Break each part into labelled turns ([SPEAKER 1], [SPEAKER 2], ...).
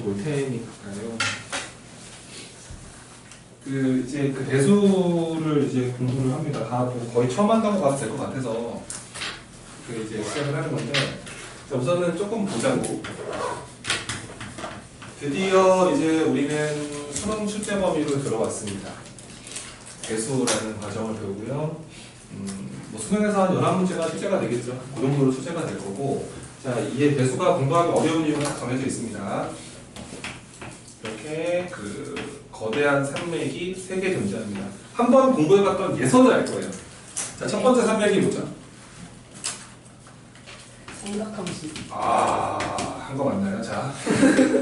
[SPEAKER 1] 볼 테니까요. 이제 그 대수를 이제 공부를 합니다. 다 거의 처음 한다고 봐도 될 것 같아서 이제 시작을 하는 건데, 자, 우선은 조금 보자고. 드디어 이제 우리는 수능 출제 범위로 들어왔습니다. 대수라는 과정을 배우고요. 뭐 수능에서 한 11문제가 출제가 되겠죠. 그 정도로 출제가 될 거고, 자, 이게 대수가 공부하기 어려운 이유가 딱 정해져 있습니다. 이렇게 거대한 산맥이 3개 존재합니다. 한번 공부해봤던 예선을 알 거예요. 자, 첫 번째 산맥이 뭐죠?
[SPEAKER 2] 삼각함수.
[SPEAKER 1] 한 거 맞나요? 자,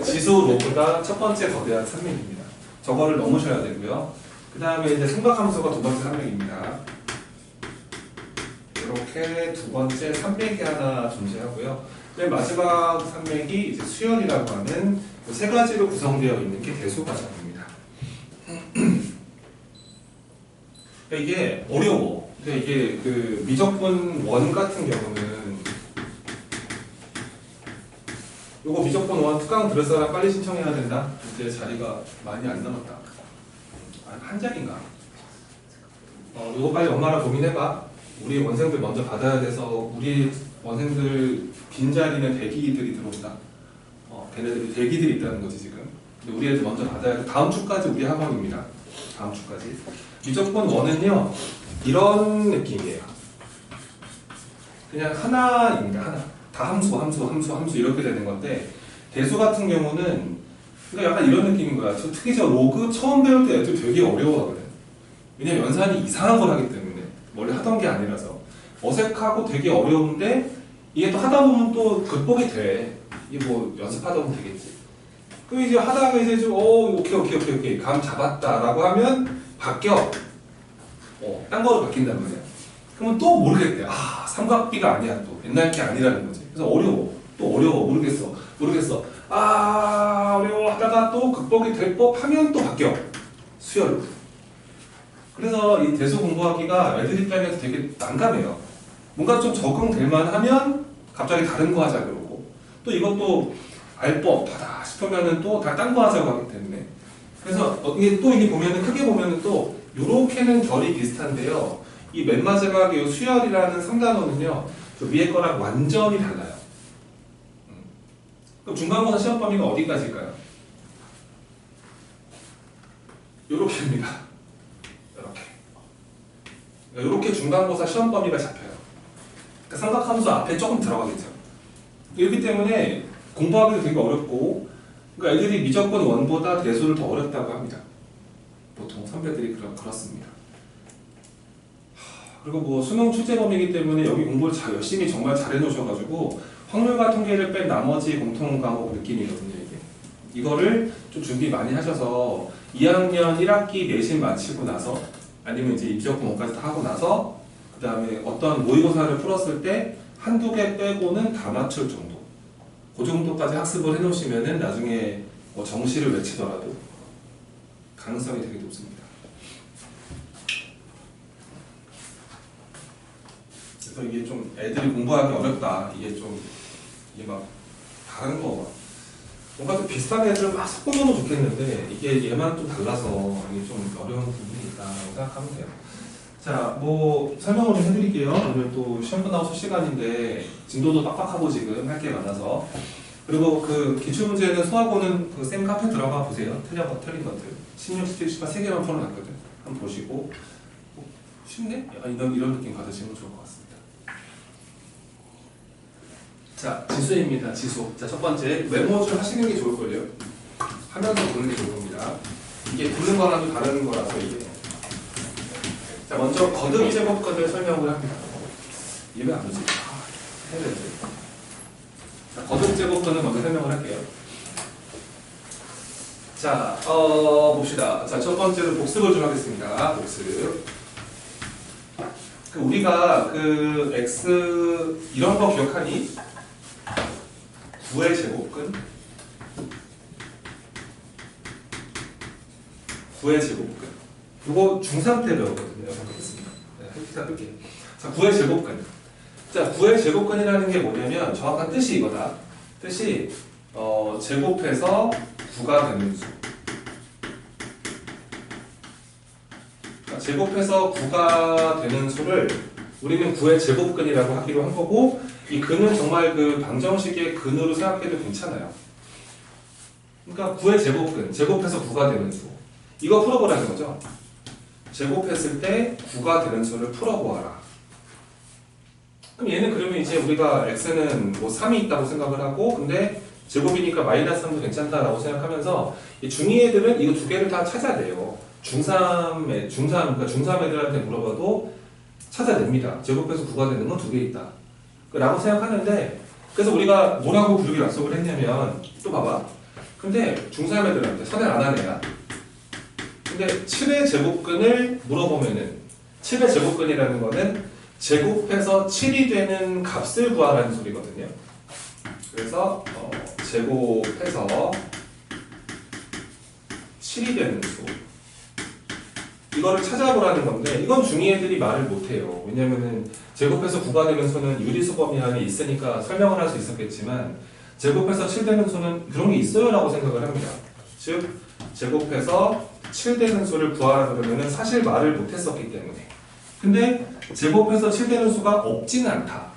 [SPEAKER 1] 지수 로그가 첫 번째 거대한 산맥입니다. 저거를 넘으셔야 되고요. 그 다음에 이제 삼각함수가 두 번째 산맥입니다. 이렇게 두 번째 산맥이 하나 존재하고요. 맨 마지막 산맥이 이제 수열이라고 하는 세 가지로 구성되어 있는 게 대수 과정입니다. 이게 어려워. 근데 이게 미적분 원 같은 경우는 요거 미적분 원 특강 들을 사람 빨리 신청해야 된다. 이제 자리가 많이 안 남았다. 한 자리인가? 요거 빨리 엄마랑 고민해봐. 우리 원생들 먼저 받아야 돼서 우리 원생들 빈자리는 대기들이 들어온다. 걔네들이 대기들이 있다는 거지 지금. 근데 우리 애들 먼저 받아야 돼. 다음 주까지 우리 학원입니다. 다음 주까지. 미적분 원은요 이런 느낌이에요. 그냥 하나입니다. 하나. 다 함수 이렇게 되는 건데, 대수 같은 경우는 그러니까 약간 이런 느낌인 거야. 특히 저 로그 처음 배울 때 애들 되게 어려워하거든. 왜냐면 연산이 이상한 걸 하기 때문에, 원래 하던 게 아니라서 어색하고 되게 어려운데, 이게 또 하다 보면 또 극복이 돼. 이게 뭐 연습하다 보면 되겠지. 그럼 이제 하다가 이제 좀 오케이 감 잡았다라고 하면 바뀌어. 딴 거로 바뀐단 말이야. 그러면 또 모르겠대. 삼각비가 아니야. 또 옛날 게 아니라는 거지. 그래서 또 어려워. 모르겠어. 어려워 하다가 또 극복이 될 법 하면 또 바뀌어. 수열로. 그래서 이 대수 공부하기가 애들 입장에서 되게 난감해요. 뭔가 좀 적응될 만하면 갑자기 다른 거 하자 그러고, 또 이것도 알 법하다 싶으면은 또 다 딴 거 하자고 하기 때문에. 그래서 이게 보면은 크게 보면은 또 요렇게는 결이 비슷한데요. 이 맨 마지막에 수열이라는 3단원은요 그 위에 거랑 완전히 달라요. 그럼 중간고사 시험 범위가 어디까지일까요? 요렇게입니다. 요렇게 중간고사 시험 범위가 잡혀요. 그러니까 삼각함수 앞에 조금 들어가겠죠. 이렇기 때문에 공부하기도 되게 어렵고, 그러니까 애들이 미적분 원보다 대수를 더 어렵다고 합니다. 보통 선배들이 그렇습니다. 그리고 뭐 수능 출제 범위이기 때문에 여기 공부를 열심히 정말 잘 해놓으셔가지고 확률과 통계를 뺀 나머지 공통 과목 느낌이거든요. 이거를 좀 준비 많이 하셔서 2학년 1학기 내신 마치고 나서, 아니면 이제 미적분 원까지 다 하고 나서, 그 다음에 어떤 모의고사를 풀었을 때 한두 개 빼고는 다 맞출 정도, 그 정도까지 학습을 해놓으시면은 나중에 뭐 정시를 외치더라도 가능성이 되게 높습니다. 그래서 이게 좀 애들이 공부하기 어렵다. 이게 막 다른 거 뭔가 좀 비슷한 애들을 막 섞어놓으면 좋겠는데, 이게 얘만 좀 달라서 이게 좀 어려운 부분이 있다고 생각하면 돼요. 자, 뭐 설명을 좀 해드릴게요. 오늘 또 시험 끝나고 수시간인데 진도도 빡빡하고 지금 할 게 많아서. 그리고 기출문제는 수학고는 쌤 카페 들어가 보세요. 틀린 것들 16, 17, 18 3개만 풀어놨거든. 한번 보시고 쉽네? 이런 느낌 받으시면 좋을 것 같습니다. 자, 지수입니다. 지수. 자, 첫 번째 메모 좀 하시는 게 좋을걸요. 하면서 보는 게 좋을 겁니다. 이게 듣는 거랑 좀 다른 거라서 이게. 자, 먼저 거듭 제곱근을 설명을 합니다. 이해 안 되지? 해야 되지. 자, 거듭 제곱근을 먼저 설명을 할게요. 자, 봅시다. 자, 첫 번째로 복습을 좀 하겠습니다. 복습. 우리가 x 이런 거 기억하니? 9의 제곱근, 9의 제곱근. 이거 중3 때 배웠거든요. 잠깐만습니다. 네, 끌게요. 자, 9의 제곱근. 자, 9의 제곱근이라는 게 뭐냐면 정확한 뜻이 이거다. 뜻이 제곱해서 9가 되는 수. 제곱해서 9가 되는 수를 우리는 9의 제곱근이라고 하기로 한 거고, 이 근은 정말 그 방정식의 근으로 생각해도 괜찮아요. 그러니까 9의 제곱근, 제곱해서 9가 되는 수. 이거 풀어보라는 거죠. 제곱했을 때 9가 되는 수를 풀어보아라. 그럼 얘는 그러면 이제 우리가 x는 뭐 3이 있다고 생각을 하고, 근데 제곱이니까 마이너스 3도 괜찮다라고 생각하면서 이 중2 애들은 이거 두 개를 다 찾아내요. 중3 애들한테 물어봐도 찾아냅니다. 제곱해서 9가 되는 건 두 개 있다 라고 생각하는데, 그래서 우리가 뭐라고 부르기 약속을 했냐면, 또 봐봐. 근데 중3 애들한테 선행 안 하네야. 근데 7의 제곱근을 물어보면은, 7의 제곱근이라는 거는 제곱해서 7이 되는 값을 구하라는 소리거든요. 그래서 제곱해서 7이 되는 수, 이거를 찾아보라는 건데, 이건 중2 애들이 말을 못해요. 왜냐면은 제곱해서 9가 되는 수는 유리수범위 안에 있으니까 설명을 할 수 있었겠지만, 제곱해서 7 되는 수는 그런 게 있어요 라고 생각을 합니다. 즉 제곱해서 7 되는 수를 구하라 그러면은 사실 말을 못했었기 때문에. 근데 제곱해서 7 되는 수가 없지는 않다.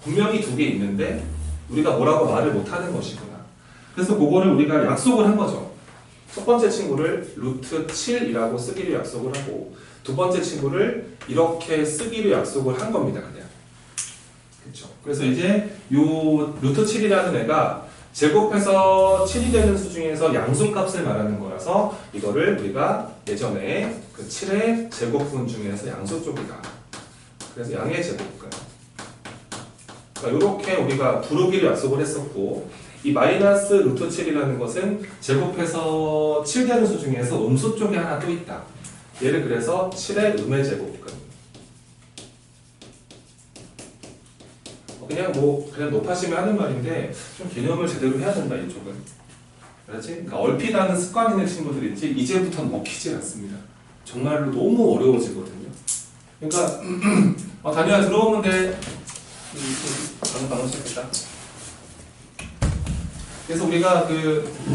[SPEAKER 1] 분명히 두 개 있는데 우리가 뭐라고 말을 못하는 것이구나. 그래서 그거를 우리가 약속을 한 거죠. 첫 번째 친구를 루트 7이라고 쓰기로 약속을 하고, 두 번째 친구를 이렇게 쓰기로 약속을 한 겁니다. 그냥. 그렇죠. 그래서 이제 요 루트 7이라는 애가 제곱해서 7이 되는 수 중에서 양수값을 말하는 거라서, 이거를 우리가 예전에 그 7의 제곱분 중에서 양수 쪽이다. 그래서 양의 제곱근. 그러니까 이렇게 우리가 부르기를 약속을 했었고, 이 마이너스 루트 7이라는 것은 제곱해서 7 되는 수 중에서 음수 쪽에 하나 또 있다. 얘를 그래서 7의 음의 제곱근. 그냥 높아지면 하는 말인데, 좀 개념을 제대로 해야 된다, 이쪽은. 그렇지? 그러니까 얼핏 하는 습관 있는 친구들이 있지, 이제부터는 먹히지 않습니다. 정말로 너무 어려워지거든요. 그러니까, 다니야 들어오는데, 방금 시작했다. 그래서 우리가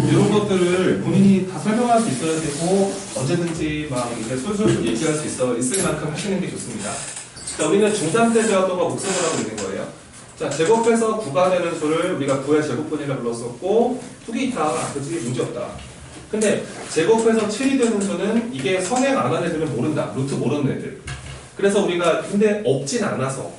[SPEAKER 1] 이런 것들을 본인이 다 설명할 수 있어야 되고, 언제든지 막 이제 솔솔 얘기할 수 있을 만큼 하시는 게 좋습니다. 자, 우리는 중3 때 배웠던 거 복습을 하고 있는 거예요. 자, 제곱해서 9가 되는 수를 우리가 9의 제곱분이라 불렀었고, 두 개 있다. 그치? 문제 없다. 근데 제곱해서 7이 되는 수는 이게 선행 안 하는 애들은 모른다. 루트 모르는 애들. 그래서 우리가 근데 없진 않아서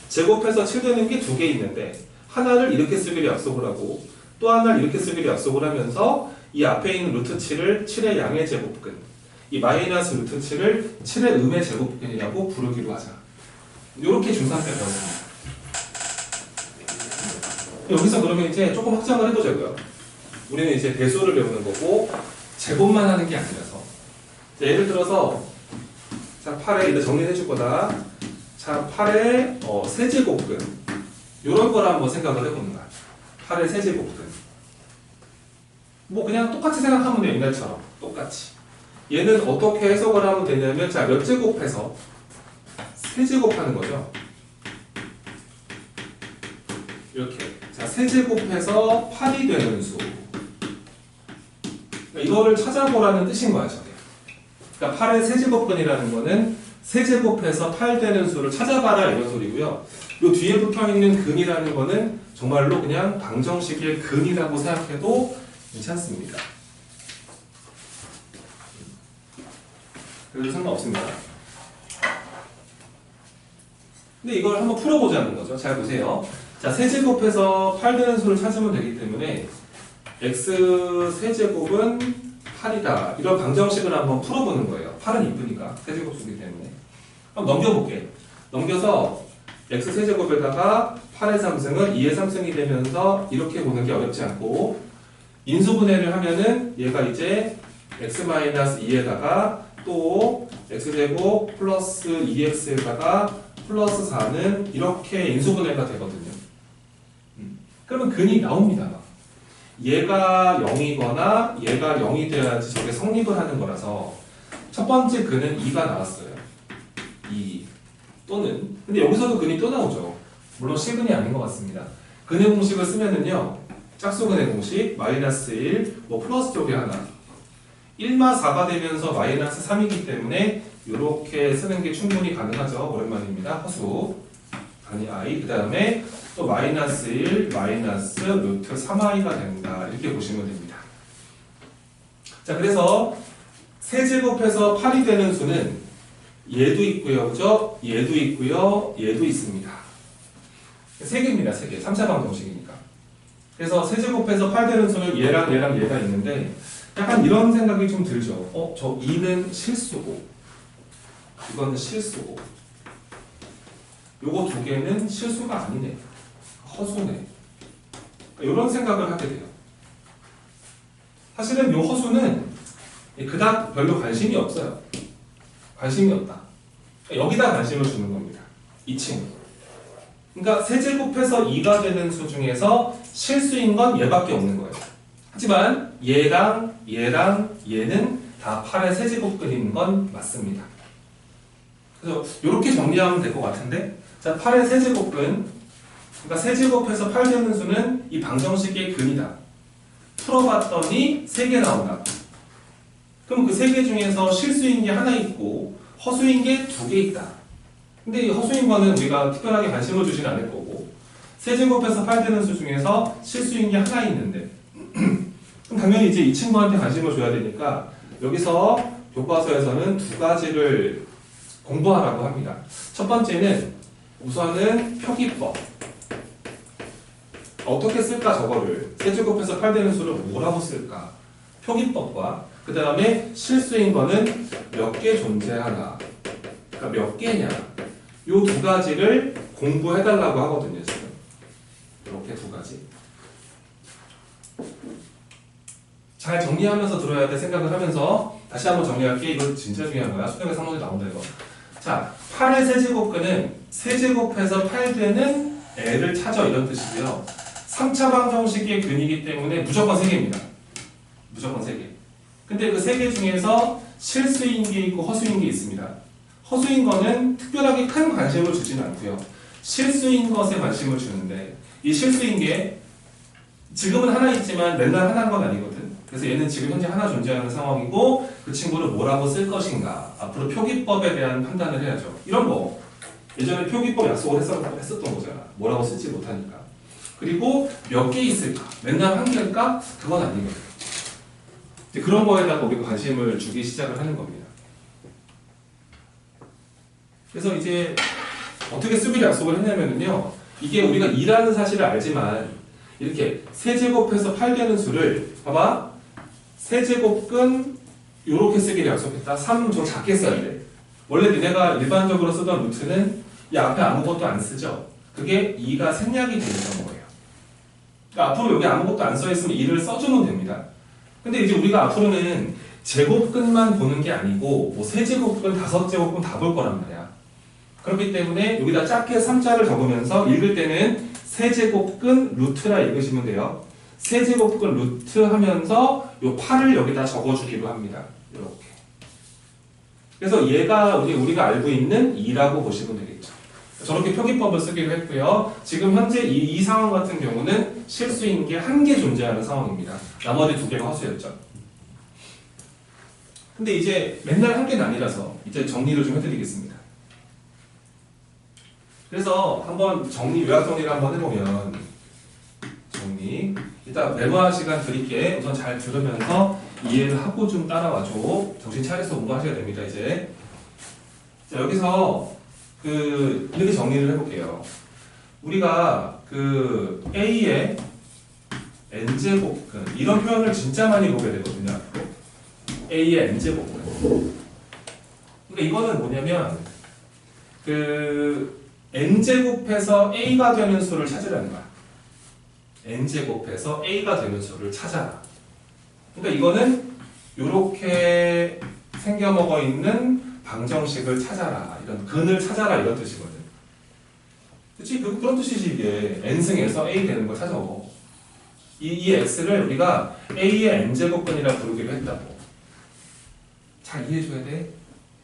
[SPEAKER 1] 제곱해서 7 되는 게 두 개 있는데, 하나를 이렇게 쓰기로 약속을 하고 또 하나를 이렇게 쓰기로 약속을 하면서, 이 앞에 있는 루트 7을 7의 양의 제곱근, 이 마이너스 루트 7을 7의 음의 제곱근이라고 부르기로 하자. 이렇게 중3 때 배웠습니다. 여기서 그러면 이제 조금 확장을 해보자고요. 우리는 이제 대수를 배우는 거고 제곱만 하는 게 아니라서. 자, 예를 들어서, 자, 8에 일단 정리해 줄 거다. 자, 8의 세제곱근, 요런 걸 한번 생각을 해보는 거야. 8의 세제곱근. 뭐 그냥 똑같이 생각하면 돼요. 옛날처럼 똑같이. 얘는 어떻게 해석을 하면 되냐면, 자, 몇 제곱해서 세제곱하는 거죠. 이렇게. 자, 세제곱해서 8이 되는 수. 그러니까 이거를 찾아보라는 뜻인 거야, 저게. 그러니까 8의 세제곱근이라는 거는 세제곱해서 8 되는 수를 찾아봐라, 이런 소리고요. 요 뒤에 붙어있는 근이라는 거는 정말로 그냥 방정식의 근이라고 생각해도 괜찮습니다. 그래도 상관없습니다. 근데 이걸 한번 풀어보자는 거죠. 잘 보세요. 자, 세제곱해서 8 되는 수를 찾으면 되기 때문에 x 세제곱은 8이다. 이런 방정식을 한번 풀어보는 거예요. 8은 이쁘니까. 세제곱 수기 때문에. 한번 넘겨볼게. 넘겨서 x 세제곱에다가 8의 3승은 2의 3승이 되면서 이렇게 보는 게 어렵지 않고, 인수분해를 하면은 얘가 이제 x-2에다가 또 x제곱 플러스 2x에다가 플러스 4는 이렇게 인수분해가 되거든요. 그러면 근이 나옵니다. 얘가 0이거나 얘가 0이 돼야지 저게 성립을 하는 거라서, 첫 번째 근은 2가 나왔어요. 2 또는, 근데 여기서도 근이 또 나오죠. 물론 실근이 아닌 것 같습니다. 근의 공식을 쓰면은요, 짝수근의 공식 마이너스 1, 뭐 플러스 쪽에 하나 1마 4가 되면서 마이너스 3이기 때문에 이렇게 쓰는 게 충분히 가능하죠. 오랜만입니다. 허수 아니 i 그 다음에 또 마이너스 1 마이너스 루트 3i가 된다. 이렇게 보시면 됩니다. 자, 그래서 세제곱해서 8이 되는 수는 얘도 있고요. 그죠? 얘도 있고요. 얘도 있습니다. 3개입니다. 3개. 3차 방정식이니까. 그래서 세제곱해서 8 되는 수는 얘랑 얘가 있는데 약간 이런 생각이 좀 들죠. 저 2는 실수고 이거는 실수고 요거 두 개는 실수가 아니네. 허수네. 이런 생각을 하게 돼요. 사실은 요 허수는 그닥 별로 관심이 없어요. 관심이 없다. 여기다 관심을 주는 겁니다. 이 친구. 그러니까 세제곱해서 2가 되는 수 중에서 실수인 건 얘밖에 없는 거예요. 하지만 얘랑 얘는 다 8의 세제곱근인 건 맞습니다. 그래서 이렇게 정리하면 될 것 같은데, 자, 8의 세제곱근, 그러니까 세제곱해서 8 되는 수는 이 방정식의 근이다. 풀어봤더니 3개 나온다. 그럼 그 3개 중에서 실수인 게 하나 있고 허수인 게 2개 있다. 근데 이 허수인 거는 우리가 특별하게 관심을 주진 않을 거고, 세제곱해서 8 되는 수 중에서 실수인 게 하나 있는데 그럼 당연히 이제 이 친구한테 관심을 줘야 되니까 여기서 교과서에서는 2가지를 공부하라고 합니다. 첫 번째는 우선은 표기법. 어떻게 쓸까 저거를. 세제곱해서 8 되는 수를 뭐라고 쓸까. 표기법과 그 다음에 실수인 거는 몇 개 존재하나. 그러니까 몇 개냐. 요 2가지를 공부해달라고 하거든요. 지금. 이렇게 2가지. 잘 정리하면서 들어야 돼 생각을 하면서 다시 한번 정리할게. 이거 진짜 중요한 거야. 수능에 3문제 나온다 이거. 자, 8의 세제곱근은 세제곱해서 8 되는 애를 찾아 이런 뜻이고요. 3차 방정식의 근이기 때문에 무조건 3개입니다. 무조건 3개. 근데 그 3개 중에서 실수인 게 있고 허수인 게 있습니다. 허수인 거는 특별하게 큰 관심을 주지는 않고요. 실수인 것에 관심을 주는데 이 실수인 게 지금은 하나 있지만 맨날 하나인 건 아니거든. 그래서 얘는 지금 현재 하나 존재하는 상황이고 그 친구를 뭐라고 쓸 것인가. 앞으로 표기법에 대한 판단을 해야죠. 이런 거 예전에 표기법 약속을 했었던 거잖아. 뭐라고 쓸지 못하니까. 그리고 몇 개 있을까? 맨날 한 개일까? 그건 아니거든. 이제 그런 거에다가 우리가 관심을 주기 시작을 하는 겁니다. 그래서 이제 어떻게 쓰기로 약속을 했냐면요. 이게 우리가 2라는 사실을 알지만 이렇게 세제곱해서 8 되는 수를 봐봐. 세제곱근 요렇게 쓰기로 약속했다. 3 좀 작게 써야 돼. 원래 니네가 일반적으로 쓰던 루트는 이 앞에 아무것도 안 쓰죠. 그게 2가 생략이 되는 거예요. 그러니까 앞으로 여기 아무것도 안 써있으면 2를 써주면 됩니다. 근데 이제 우리가 앞으로는 제곱근만 보는 게 아니고 뭐 세제곱근, 5제곱근 다 볼 거란 말이야. 그렇기 때문에 여기다 작게 3자를 적으면서 읽을 때는 세제곱근 루트라 읽으시면 돼요. 세제곱근 루트 하면서 요 8을 여기다 적어주기로 합니다. 이렇게. 그래서 얘가 우리가 알고 있는 2라고 보시면 되겠죠. 저렇게 표기법을 쓰기로 했고요. 지금 현재 이 상황 같은 경우는 실수인 게 1개 존재하는 상황입니다. 나머지 2개가 허수였죠. 근데 이제 맨날 1개는 아니라서 이제 정리를 좀 해드리겠습니다. 그래서 한번 요약 정리를 한번 해보면 정리. 이따 메모할 시간 드릴게. 우선 잘 들으면서 이해를 하고 좀 따라와줘. 정신 차려서 공부하셔야 됩니다. 이제 자, 여기서 이렇게 정리를 해볼게요. 우리가 A의 n제곱근 이런 표현을 진짜 많이 보게 되거든요. A의 n제곱근. 그러니까 이거는 뭐냐면 n제곱해서 A가 되는 수를 찾으라는 거야. n제곱해서 A가 되는 수를 찾아라. 그러니까 이거는 이렇게 생겨먹어 있는 방정식을 찾아라. 이런 근을 찾아라 이런 뜻이거든. 그치? 그런 뜻이지 이게. n승에서 A 되는 걸 찾아. 이 x를 우리가 A의 n제곱근이라 부르기로 했다고. 잘 이해해줘야 돼.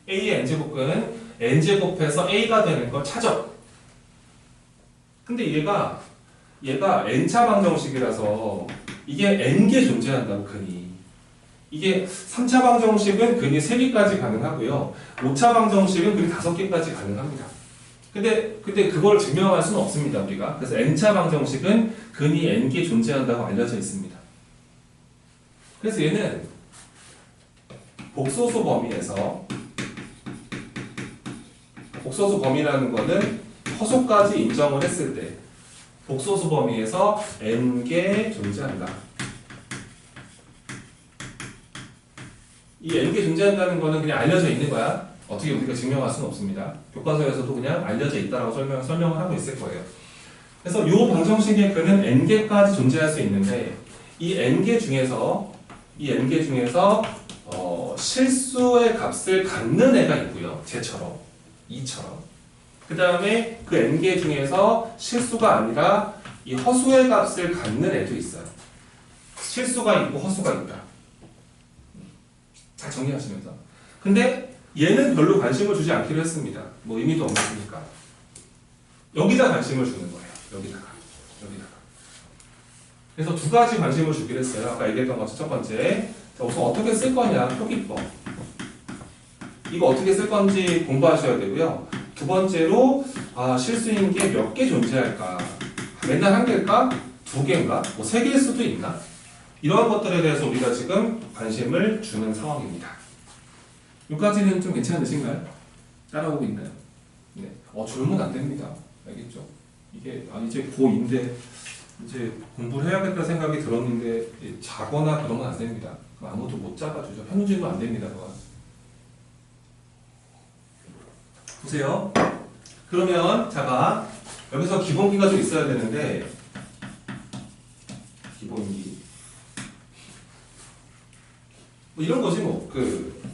[SPEAKER 1] A의 n제곱근 n제곱해서 A가 되는 걸 찾아. 근데 얘가 얘가 n차 방정식이라서 이게 n개 존재한다고 근이. 이게 3차 방정식은 근이 3개까지 가능하고요. 5차 방정식은 근이 5개까지 가능합니다. 근데 그걸 증명할 수는 없습니다, 우리가. 그래서 n차 방정식은 근이 n개 존재한다고 알려져 있습니다. 그래서 얘는 복소수 범위라는 거는 허소까지 인정을 했을 때 복소수 범위에서 n개 존재한다. 이 n개 존재한다는 거는 그냥 알려져 있는 거야. 어떻게 우리가 증명할 수는 없습니다. 교과서에서도 그냥 알려져 있다라고 설명을 하고 있을 거예요. 그래서 이 방정식의 근은 n개까지 존재할 수 있는데 이 n개 중에서 실수의 값을 갖는 애가 있고요. 쟤처럼 2처럼. 그 다음에 그 n개 중에서 실수가 아니라 이 허수의 값을 갖는 애도 있어요. 실수가 있고 허수가 있다. 잘 정리하시면서. 근데 얘는 별로 관심을 주지 않기로 했습니다. 뭐 의미도 없으니까. 여기다 관심을 주는 거예요. 여기다가. 그래서 두 가지 관심을 주기로 했어요. 아까 얘기했던 것처럼 첫 번째. 자, 우선 어떻게 쓸 거냐, 표기법. 이거 어떻게 쓸 건지 공부하셔야 되고요. 두 번째로, 실수인 게 몇 개 존재할까? 맨날 한 개일까? 두 개인가? 뭐 세 개일 수도 있나? 이런 것들에 대해서 우리가 지금 관심을 주는 상황입니다. 여기까지는 좀 괜찮으신가요? 따라오고 있나요? 네. 졸면 안 됩니다. 알겠죠? 이게, 이제 고2인데, 이제 공부를 해야겠다 생각이 들었는데, 자거나 그러면 안 됩니다. 아무도 못 잡아주죠. 현우진도 안 됩니다. 그건. 보세요. 그러면, 자가, 여기서 기본기가 좀 있어야 되는데, 기본기. 뭐 이런 거지 뭐.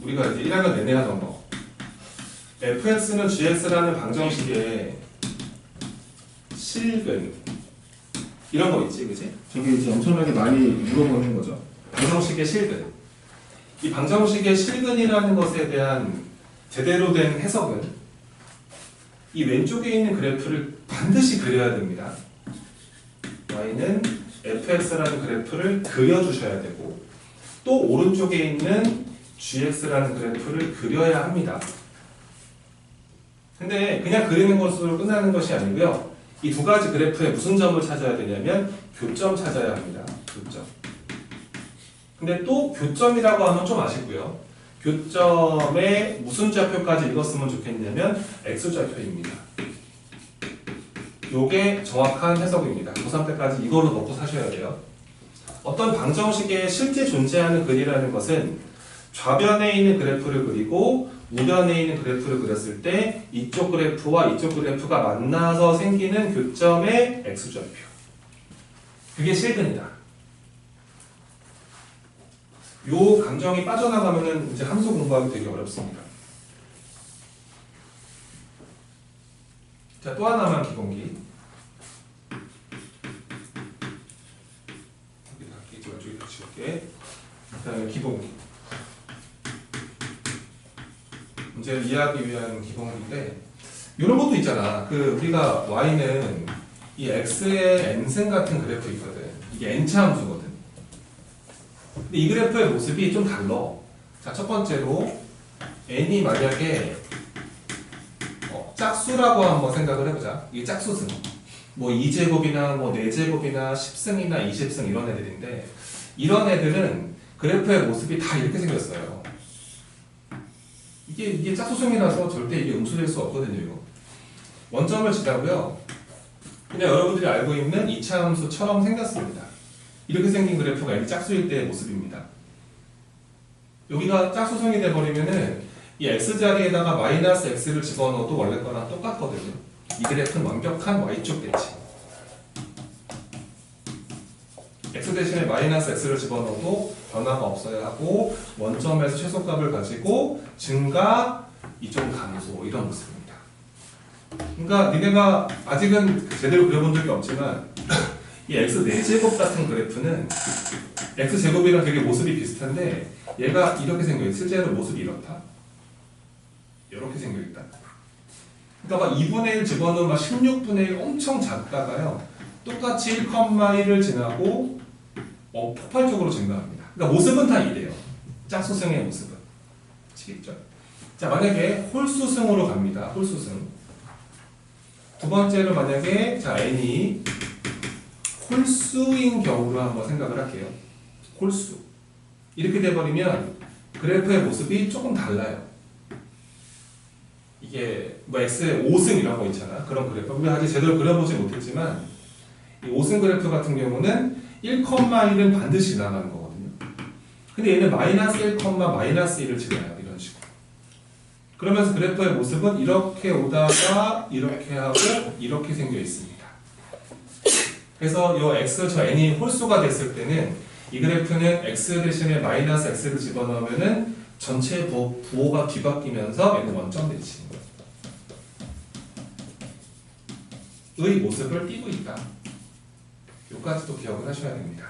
[SPEAKER 1] 우리가 이제 1학년 내내 하던 거. fx는 gx라는 방정식의 실근. 이런 거 있지, 그치? 저게 이제 엄청나게 많이 물어보는 거죠. 방정식의 실근. 이 방정식의 실근이라는 것에 대한 제대로 된 해석은 이 왼쪽에 있는 그래프를 반드시 그려야 됩니다. y는 fx라는 그래프를 그려주셔야 되고 또 오른쪽에 있는 gx라는 그래프를 그려야 합니다. 근데 그냥 그리는 것으로 끝나는 것이 아니고요. 이 두 가지 그래프에 무슨 점을 찾아야 되냐면 교점 찾아야 합니다. 교점. 근데 또 교점이라고 하면 좀 아쉽고요. 교점에 무슨 좌표까지 읽었으면 좋겠냐면 x좌표입니다. 요게 정확한 해석입니다. 고3 때까지 이걸로 넣고 사셔야 돼요. 어떤 방정식에 실제 존재하는 근이라는 것은 좌변에 있는 그래프를 그리고 우변에 있는 그래프를 그렸을 때 이쪽 그래프와 이쪽 그래프가 만나서 생기는 교점의 x좌표. 그게 실근이다. 요 감정이 빠져나가면은 이제 함수 공부하기 되게 어렵습니다. 자, 또 하나만 기본기. 여기 다 지울게. 그다음에 기본기. 문제를 이해하기 위한 기본기인데 이런 것도 있잖아. 우리가 y는 이 x의 n승 같은 그래프 있거든. 이게 n차 함수거든. 근데 이 그래프의 모습이 좀 달라. 자, 첫 번째로 n이 만약에 짝수라고 한번 생각을 해보자. 이게 짝수승. 뭐 2제곱이나 뭐 4제곱이나 10승이나 20승 이런 애들인데 이런 애들은 그래프의 모습이 다 이렇게 생겼어요. 이게 짝수승이라서 절대 이게 음수될 수 없거든요. 이거. 원점을 지나고요. 그냥 여러분들이 알고 있는 2차 함수처럼 생겼습니다. 이렇게 생긴 그래프가 이 짝수일 때의 모습입니다. 여기가 짝수승이 돼버리면은 이 x자리에다가 마이너스 x를 집어넣어도 원래 거랑 똑같거든요. 이 그래프는 완벽한 y축 대칭. x 대신에 마이너스 x를 집어넣어도 변화가 없어야 하고 원점에서 최소값을 가지고 증가, 이쪽 감소 이런 모습입니다. 그러니까 니네가 아직은 제대로 그려본 적이 없지만 이 x 4제곱 같은 그래프는 x제곱이랑 되게 모습이 비슷한데 얘가 이렇게 생겨요. 실제로 모습이 이렇다. 이렇게 생겨있다. 그러니까 막 2분의 1 집어넣으면 막 16분의 1 엄청 작다가요. 똑같이 1,1을 지나고 폭발적으로 증가합니다. 그러니까 모습은 다 이래요. 짝수승의 모습은. 아시겠죠? 자, 만약에 홀수승으로 갑니다. 홀수승. 두 번째로 만약에 자 n이 홀수인 경우로 한번 생각을 할게요. 홀수. 이렇게 돼버리면 그래프의 모습이 조금 달라요. 이게 뭐 x의 5승 이런 거 있잖아. 그런 그래프. 우리 아직 제대로 그려보지 못했지만 이 5승 그래프 같은 경우는 1,1은 반드시 지나가는 거거든요. 근데 얘는 마이너스 1, 마이너스 1을 지나요. 이런 식으로. 그러면서 그래프의 모습은 이렇게 오다가 이렇게 하고 이렇게 생겨 있습니다. 그래서 이 x, 저 n이 홀수가 됐을 때는 이 그래프는 x 대신에 마이너스 x를 집어넣으면은 전체 부호가 뒤바뀌면서 n은 원점 대칭인 거예요. 의 모습을 띠고 있다. 요까지도 기억을 하셔야 됩니다.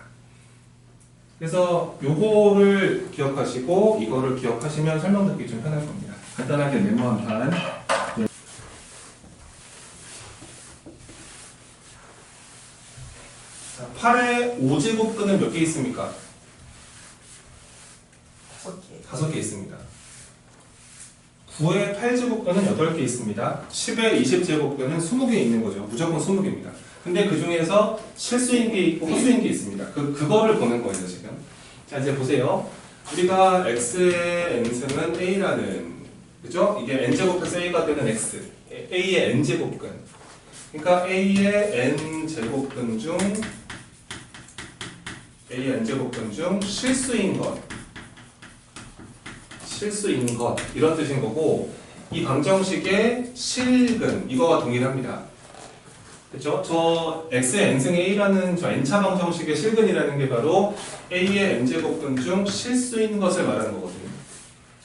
[SPEAKER 1] 그래서 요거를 기억하시고 이거를 기억하시면 설명 듣기 좀 편할 겁니다. 간단하게 메모 한 판. 자, 8의 5제곱근은 몇 개 있습니까?
[SPEAKER 2] 5개.
[SPEAKER 1] 5개 있습니다. 9의 8제곱근은 8개 있습니다. 10의 20제곱근은 20개 있는 거죠. 무조건 20개입니다. 근데 그 중에서 실수인 게 있고 허수인 게 있습니다. 그거를 보는 거예요, 지금. 자, 이제 보세요. 우리가 x의 n승은 a라는, 그죠? 이게 n제곱해서 a가 되는 x. a의 n제곱근. 그러니까 a의 n제곱근 중 실수인 것 이런 뜻인 거고, 이 방정식의 실근 이거와 동일합니다. 그렇죠? 저 x의 n승의 a라는 저 n차 방정식의 실근이라는 게 바로 a의 n제곱근 중 실수인 것을 말하는 거거든요.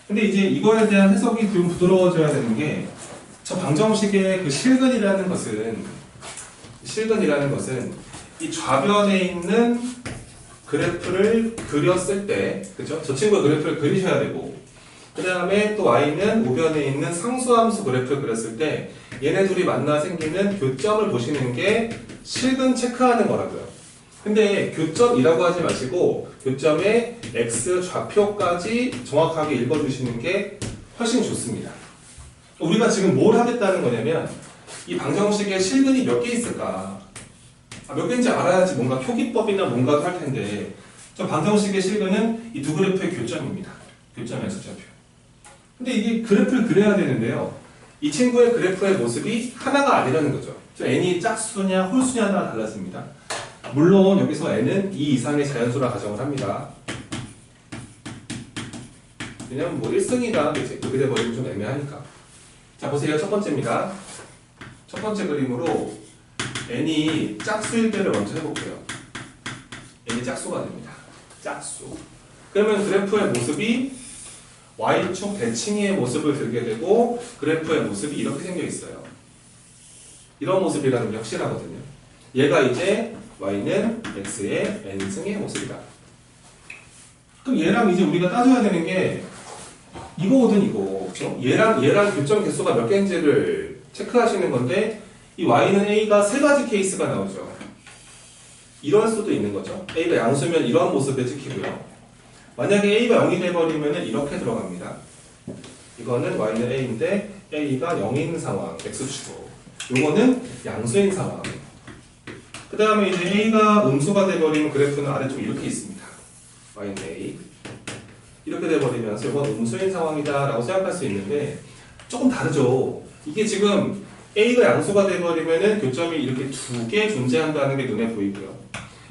[SPEAKER 1] 근데 이제 이거에 대한 해석이 좀 부드러워져야 되는 게, 저 방정식의 그 실근이라는 것은 이 좌변에 있는 그래프를 그렸을 때, 그죠? 저 친구의 그래프를 그리셔야 되고, 그 다음에 또 y는 우변에 있는 상수함수 그래프를 그렸을 때 얘네 둘이 만나 생기는 교점을 보시는 게 실근 체크하는 거라고요. 근데 교점이라고 하지 마시고 교점의 x 좌표까지 정확하게 읽어주시는 게 훨씬 좋습니다. 우리가 지금 뭘 하겠다는 거냐면, 이 방정식의 실근이 몇 개 있을까? 몇 개인지 알아야지 뭔가 표기법이나 뭔가도 할 텐데, 저 방정식의 실근은 이 두 그래프의 교점입니다. 교점 x좌표. 근데 이게 그래프를 그려야 되는데요. 이 친구의 그래프의 모습이 하나가 아니라는 거죠. 저 n이 짝수냐 홀수냐에 따라 달랐습니다. 물론 여기서 n은 2 이상의 자연수라 가정을 합니다. 왜냐면 뭐 1승이다 그렇게 돼버리면 좀 애매하니까. 자, 보세요. 첫 번째입니다. 첫 번째 그림으로 n이 짝수일 때를 먼저 해볼게요. n이 짝수가 됩니다. 짝수. 그러면 그래프의 모습이 y축 대칭의 모습을 들게 되고, 그래프의 모습이 이렇게 생겨 있어요. 이런 모습이라는 게 확실하거든요. 얘가 이제 y는 x의 n승의 모습이다. 그럼 얘랑 이제 우리가 따져야 되는 게 이거거든, 이거. 얘랑 교점 개수가 몇 개인지를 체크하시는 건데, 이 y는 a가 세 가지 케이스가 나오죠. 이럴 수도 있는 거죠. a가 양수면 이런 모습에 찍히고요. 만약에 a가 0이 돼버리면 이렇게 들어갑니다. 이거는 y는 a인데 a가 0인 상황, x축으로. 이거는 양수인 상황. 그 다음에 이제 a가 음수가 돼버리면 그래프는 아래쪽에 이렇게 있습니다. y는 a. 이렇게 돼버리면서 이건 음수인 상황이다 라고 생각할 수 있는데, 조금 다르죠. 이게 지금 a가 양수가 돼버리면 교점이 이렇게 두 개 존재한다는 게 눈에 보이고요.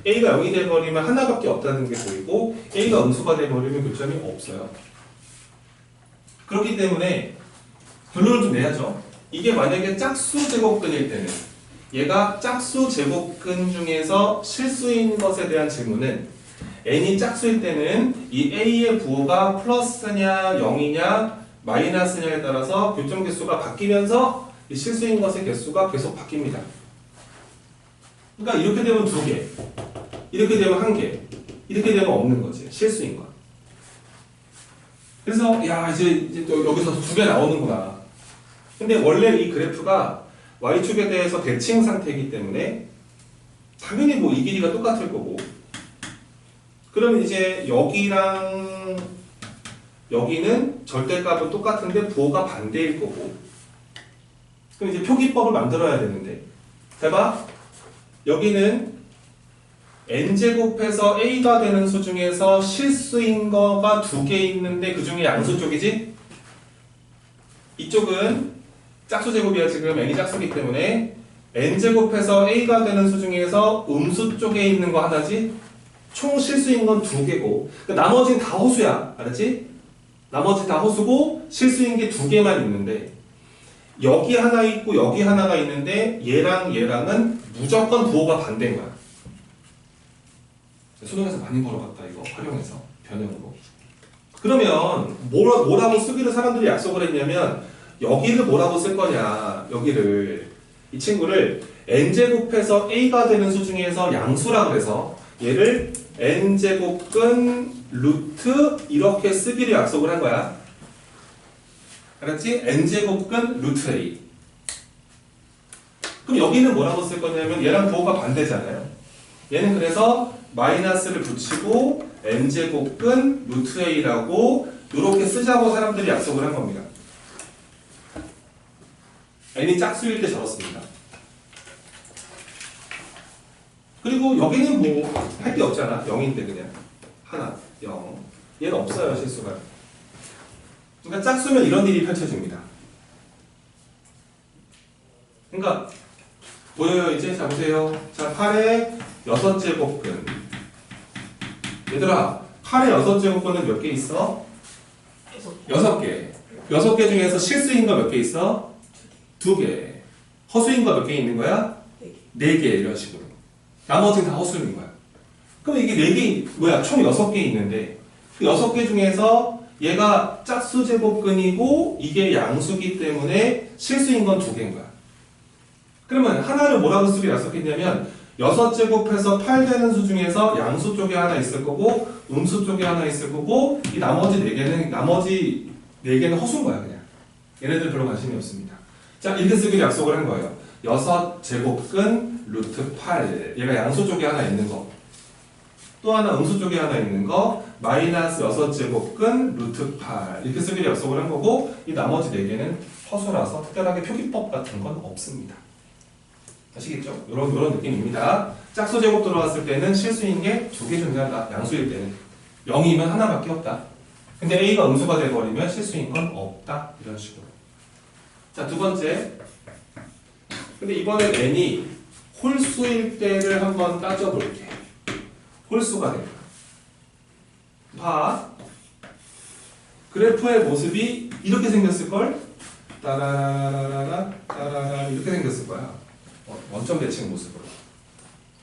[SPEAKER 1] a가 0이 돼버리면 하나밖에 없다는 게 보이고, a가 음수가 돼버리면 교점이 없어요. 그렇기 때문에 결론을 좀 내야죠. 이게 만약에 짝수 제곱근일 때는, 얘가 짝수 제곱근 중에서 실수인 것에 대한 질문은, n이 짝수일 때는 이 a의 부호가 플러스냐 0이냐 마이너스냐에 따라서 교점 개수가 바뀌면서 이 실수인 것의 개수가 계속 바뀝니다. 그러니까 이렇게 되면 2개, 이렇게 되면 1개, 이렇게 되면 없는 거지. 실수인 것. 그래서 야, 이제 또 여기서 2개 나오는구나. 근데 원래 이 그래프가 y축에 대해서 대칭 상태이기 때문에 당연히 뭐 이 길이가 똑같을 거고. 그러면 이제 여기랑 여기는 절대값은 똑같은데 부호가 반대일 거고. 그럼 이제 표기법을 만들어야 되는데. 해봐. 여기는 n제곱해서 a가 되는 수 중에서 실수인 거가 2개 있는데 그 중에 양수 쪽이지? 이쪽은 짝수 제곱이야. 지금 n이 짝수기 때문에 n제곱해서 a가 되는 수 중에서 음수 쪽에 있는 거 하나지? 총 실수인 건 2개고 나머지는 다 호수야. 알았지? 나머지 다 호수고 실수인 게 2개만 있는데 여기 하나 있고 여기 하나가 있는데 얘랑 얘랑은 무조건 부호가 반대인 거야. 수능에서 많이 물어봤다 이거 활용해서 변형으로. 그러면 뭐라고 쓰기를 사람들이 약속을 했냐면 여기를 뭐라고 쓸 거냐. 여기를 이 친구를 n제곱해서 a가 되는 수 중에서 양수라 그래서 얘를 n제곱근 루트 이렇게 쓰기를 약속을 한 거야. 알았지? n제곱근 루트 a. 그럼 여기는 뭐라고 쓸 거냐면 얘랑 부호가 반대잖아요. 얘는 그래서 마이너스를 붙이고 n제곱근 루트 a라고 이렇게 쓰자고 사람들이 약속을 한 겁니다. n이 짝수일 때 적었습니다. 그리고 여기는 뭐 할 게 없잖아. 0인데 그냥 하나 0. 얘는 없어요 실수가. 그러니까 짝수면 이런 일이 펼쳐집니다. 그러니까 보여요 이제? 자 보세요. 자 8의 6제곱근. 얘들아 8의 6제곱근은 몇 개 있어? 6개. 6개 중에서 실수인 거 몇 개 있어? 2개. 허수인 거 몇 개 있는 거야? 4개 이런 식으로. 나머지는 다 허수인 거야. 그럼 이게 4개, 총 6개 있는데 그 6개 중에서 얘가 짝수 제곱근이고 이게 양수기 때문에 실수인 건 2개인 거야. 그러면 하나를 뭐라고 쓰기로 약속했냐면 6제곱해서 8 되는 수 중에서 양수 쪽에 하나 있을 거고 음수 쪽에 하나 있을 거고 이 나머지 4개는 허수인 거야 그냥. 얘네들 별로 관심이 없습니다. 자 이렇게 쓰기로 약속을 한 거예요. 6제곱근 루트 8 얘가 양수 쪽에 하나 있는 거 또 하나 음수 쪽에 하나 있는 거 마이너스 6제곱근 루트 8 이렇게 쓰기로 약속을 한 거고 이 나머지 4개는 허수라서 특별하게 표기법 같은 건 없습니다. 아시겠죠? 이런 느낌입니다. 짝수 제곱 들어왔을 때는 실수인 게 2개 존재한다. 양수일 때는 0이면 하나밖에 없다. 근데 A가 음수가 돼버리면 실수인 건 없다. 이런 식으로. 자, 2번째. 근데 이번엔 n이 홀수일 때를 한번 따져볼게. 홀수가 된다. 봐. 그래프의 모습이 이렇게 생겼을걸? 따라라라라 따라라 이렇게 생겼을 거야. 원점 대칭 모습으로.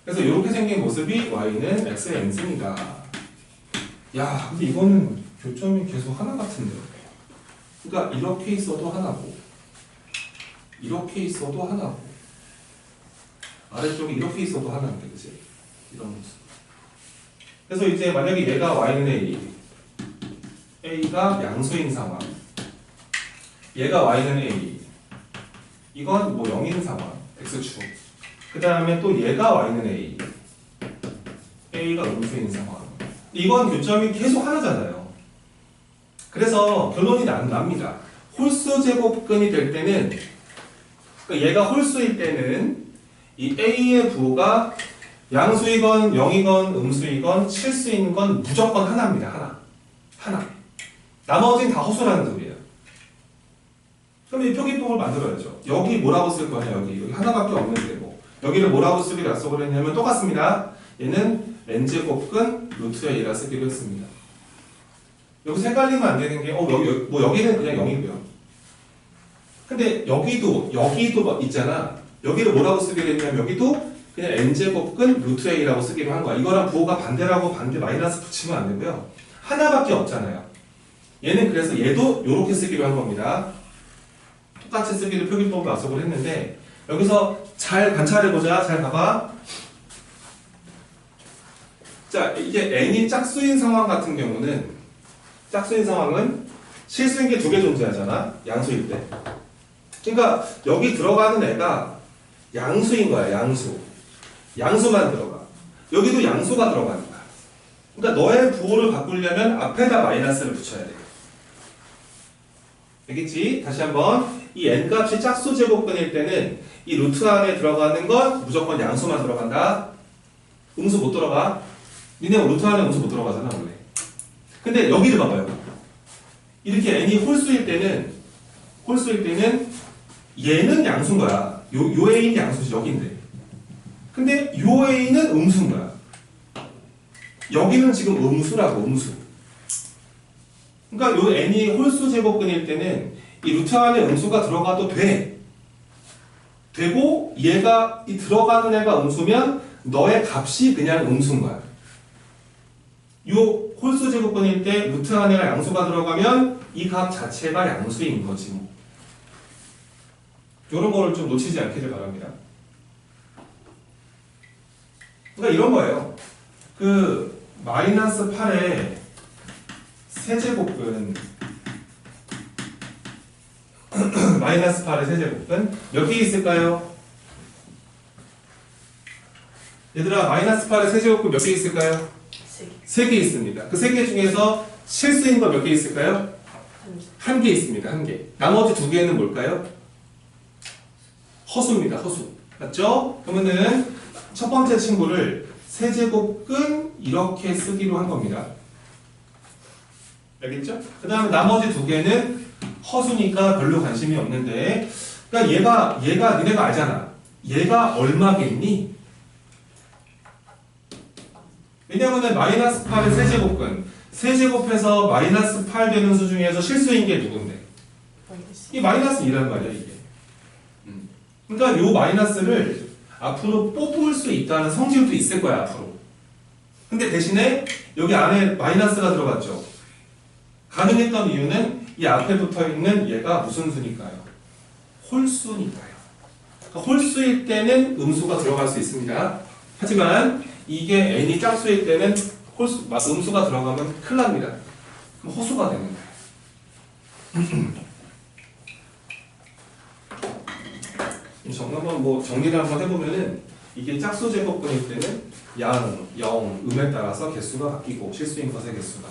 [SPEAKER 1] 그래서 이렇게 생긴 모습이 y는 x의 n승이다. 야, 근데 이거는 교점이 계속 하나 같은데. 그러니까 이렇게 있어도 하나고, 이렇게 있어도 하나고, 아래쪽에 이렇게 있어도 하나인데, 그치? 이런 모습. 그래서 이제 만약에 얘가 y는 a, a가 양수인 상황, 얘가 y는 a, 이건 뭐 0인 상황, x축. 그 다음에 또 얘가 y는 a, a가 음수인 상황. 이건 교점이 계속 하나잖아요. 그래서 결론이 납니다. 홀수 제곱근이 될 때는, 그러니까 얘가 홀수일 때는 이 a의 부호가 양수이건 0이건 음수이건 실수인 건 무조건 하나입니다. 하나. 나머지는 다 허수라는 소리예요. 그럼 이 표기법을 만들어야죠. 여기 뭐라고 쓸 거냐, 여기 하나밖에 없는데 뭐. 여기를 뭐라고 쓰기로 약속을 했냐면 똑같습니다. 얘는 n제곱근 루트 a라 쓰기로 했습니다. 여기서 헷갈리면 안 되는 게, 여기는 그냥 0이고요. 근데 여기도 있잖아. 여기를 뭐라고 쓰기로 했냐면 여기도 그냥 n제곱근 루트 a라고 쓰기로 한 거야. 이거랑 부호가 반대라고 반대 마이너스 붙이면 안 되고요. 하나밖에 없잖아요. 얘는 그래서 얘도 이렇게 쓰기로 한 겁니다. 똑같이 쓰기로 표기법을 약속을 했는데 여기서 잘 관찰해보자. 잘 봐봐. 자, 이게 n이 짝수인 상황 같은 경우는 짝수인 상황은 실수인 게 2개 존재하잖아. 양수일 때. 그러니까 여기 들어가는 애가 양수인 거야. 양수. 양수만 들어가. 여기도 양수가 들어가는 거야. 그러니까 너의 부호를 바꾸려면 앞에다 마이너스를 붙여야 돼. 알겠지? 다시 한번 이 n값이 짝수 제곱근일 때는 이 루트 안에 들어가는 건 무조건 양수만 들어간다. 음수 못 들어가. 니네 루트 안에 음수 못 들어가잖아 원래. 근데 여기를 봐봐요. 이렇게 n이 홀수일 때는 얘는 양수인 거야. 요 a는 양수지 여기인데. 근데 요 a는 음수인 거야. 여기는 지금 음수라고 음수. 그러니까 요 n이 홀수 제곱근일 때는 이 루트 안에 음수가 들어가도 돼. 되고 얘가 이 들어가는 애가 음수면 너의 값이 그냥 음수인 거야. 요 홀수 제곱근일 때 루트 안에가 양수가 들어가면 이 값 자체가 양수인 거지 뭐. 요런 거를 좀 놓치지 않기를 바랍니다. 그러니까 이런 거예요. 그 마이너스 8의 세제곱근 마이너스 8의 세제곱근 몇 개 있을까요? 얘들아 마이너스 8의 세제곱근 몇 개 있을까요? 3개 있습니다. 그 3개 중에서 실수인 거 몇 개 있을까요? 1개 있습니다. 1개. 나머지 2개는 뭘까요? 허수입니다. 허수. 맞죠? 그러면은 첫 번째 친구를 세제곱근 이렇게 쓰기로 한 겁니다. 알겠죠? 그 다음에 나머지 2개는 허수니까 별로 관심이 없는데, 그러니까 얘가 니네가 알잖아. 얘가 얼마겠니? 왜냐면은 마이너스 8의 세제곱근, 세제곱해서 마이너스 8 되는 수 중에서 실수인 게 누군데? 이 마이너스 2란 말이야 이게. 그러니까 요 마이너스를 앞으로 뽑을 수 있다는 성질도 있을 거야 앞으로. 근데 대신에 여기 안에 마이너스가 들어갔죠. 가능했던 이유는 이 앞에 붙어있는 얘가 무슨 수니까요? 홀수니까요. 그러니까 홀수일 때는 음수가 들어갈 수 있습니다. 하지만 이게 n이 짝수일 때는 음수가 들어가면 큰일 납니다. 그럼 허수가 되는 거예요. 정리를 한번 해보면은 이게 짝수 제곱근일 때는 양, 영, 음에 따라서 개수가 바뀌고 실수인 것의 개수가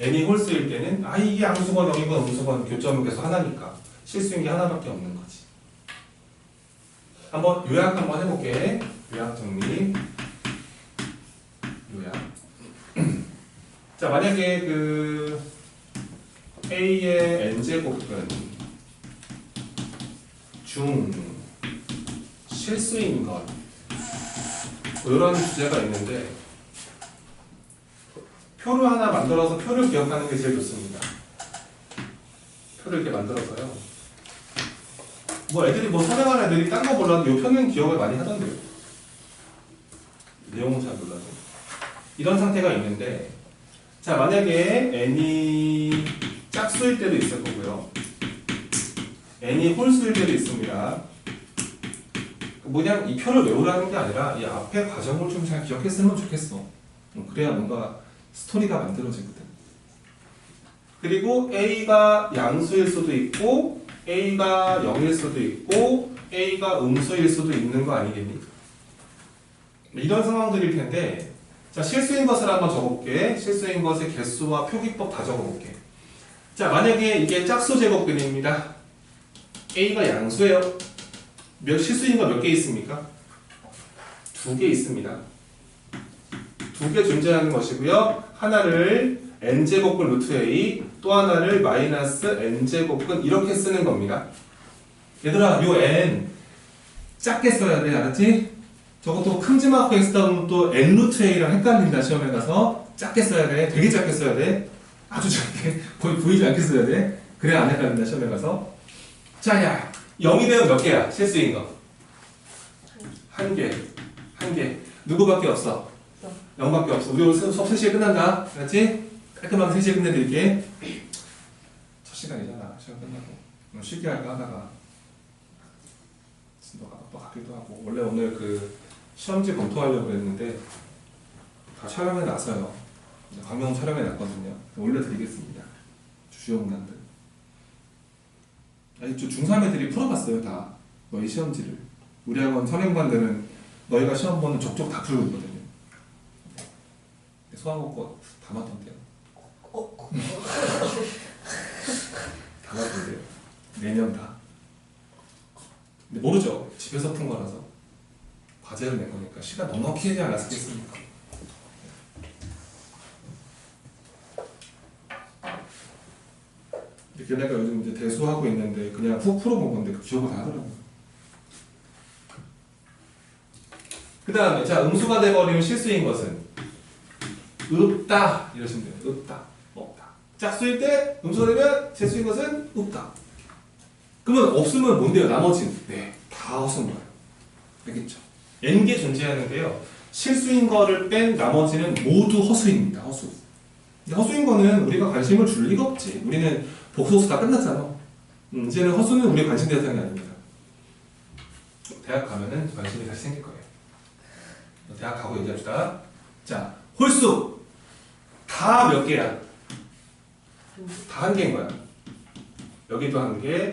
[SPEAKER 1] n이 홀수일 때는 이게 양수건, 영이건, 음수건 교점은 계속 하나니까 실수인 게 하나밖에 없는 거지. 한번 요약 한번 해볼게. 요약 정리. 요약. 자, 만약에 그 A의 n제곱근 중 실수인 것 이런 주제가 있는데 표를 하나 만들어서 표를 기억하는 게 제일 좋습니다. 표를 이렇게 만들어서요. 애들이 설명하는 애들이 딴 거 몰라도 이 표는 기억을 많이 하던데요. 내용은 잘 몰라도. 이런 상태가 있는데, 자, 만약에 n이 짝수일 때도 있을 거고요. n이 홀수일 때도 있습니다. 이 표를 외우라는 게 아니라 이 앞에 과정을 좀 잘 기억했으면 좋겠어. 그래야 뭔가 스토리가 만들어지거든. 그리고 A가 양수일 수도 있고 A가 0일 수도 있고 A가 음수일 수도 있는 거 아니겠니? 이런 상황들일 텐데, 자, 실수인 것을 한번 적어볼게. 실수인 것의 개수와 표기법 다 적어볼게. 자, 만약에 이게 짝수 제곱근입니다. A가 양수예요. 실수인 거 몇 개 있습니까? 2개 있습니다. 2개 존재하는 것이고요. 하나를 n제곱근 루트 a, 또 하나를 마이너스 n제곱근 이렇게 쓰는 겁니다. 얘들아, 요 n 작게 써야 돼. 알았지? 저것도 큼지막하게 x 다음은 또 n 루트 a랑 헷갈린다. 시험에 가서 작게 써야 돼. 되게 작게 써야 돼. 아주 작게, 거의 보이지 않게 써야 돼. 그래야 안 헷갈린다. 시험에 가서. 자, 야, 0이 되면 몇 개야? 실수인 거. 1개. 1개. 누구밖에 없어? 0밖에 없어. 우리 오늘 수업 3시에 끝난다. 알았지? 깔끔하게 3시에 끝내드릴게. 첫 시간이잖아. 시간 끝나고. 쉽게 할까 하다가 너가 아빠 같기도 하고. 원래 오늘 그 시험지 검토하려고 했는데 다 촬영해 놨어요. 강명 촬영해 놨거든요. 올려드리겠습니다. 주요 문항들. 아니, 중3 애들이 풀어봤어요. 다. 너희 시험지를. 우리 학원 선행반들은 너희가 시험 보는 족족 다 풀고 있거든요. 소환고 거 다 맞던데요. 다 맞던데요. 내년 다. 근데 모르죠. 집에서 푼 거라서. 과제를 낸 거니까 시간 넉넉히 하지 않았겠습니까? 걔네가 요즘 이제 대수하고 있는데 그냥 훅 풀어본 건데 그 기억을 다 하더라고요. 그 다음에 자 음수가 돼버리면 실수인 것은 없다 이러시면 돼요. 없다, 없다. 짝수일 때 음수가 되면 재수인 것은 없다. 그러면 없으면 뭔데요? 나머지는 네, 다 허수인 거예요. 알겠죠? n개 존재하는데요. 실수인 거를 뺀 나머지는 모두 허수입니다. 허수. 허수인 거는 우리가 관심을 줄 리가 없지. 우리는 복소수 다 끝났잖아. 이제는 허수는 우리 관심 대상이 아닙니다. 대학 가면은 관심이 다시 생길 거예요. 대학 가고 얘기합시다. 자, 홀수 다 몇 개야? 다 한 개인 거야. 여기도 한 개,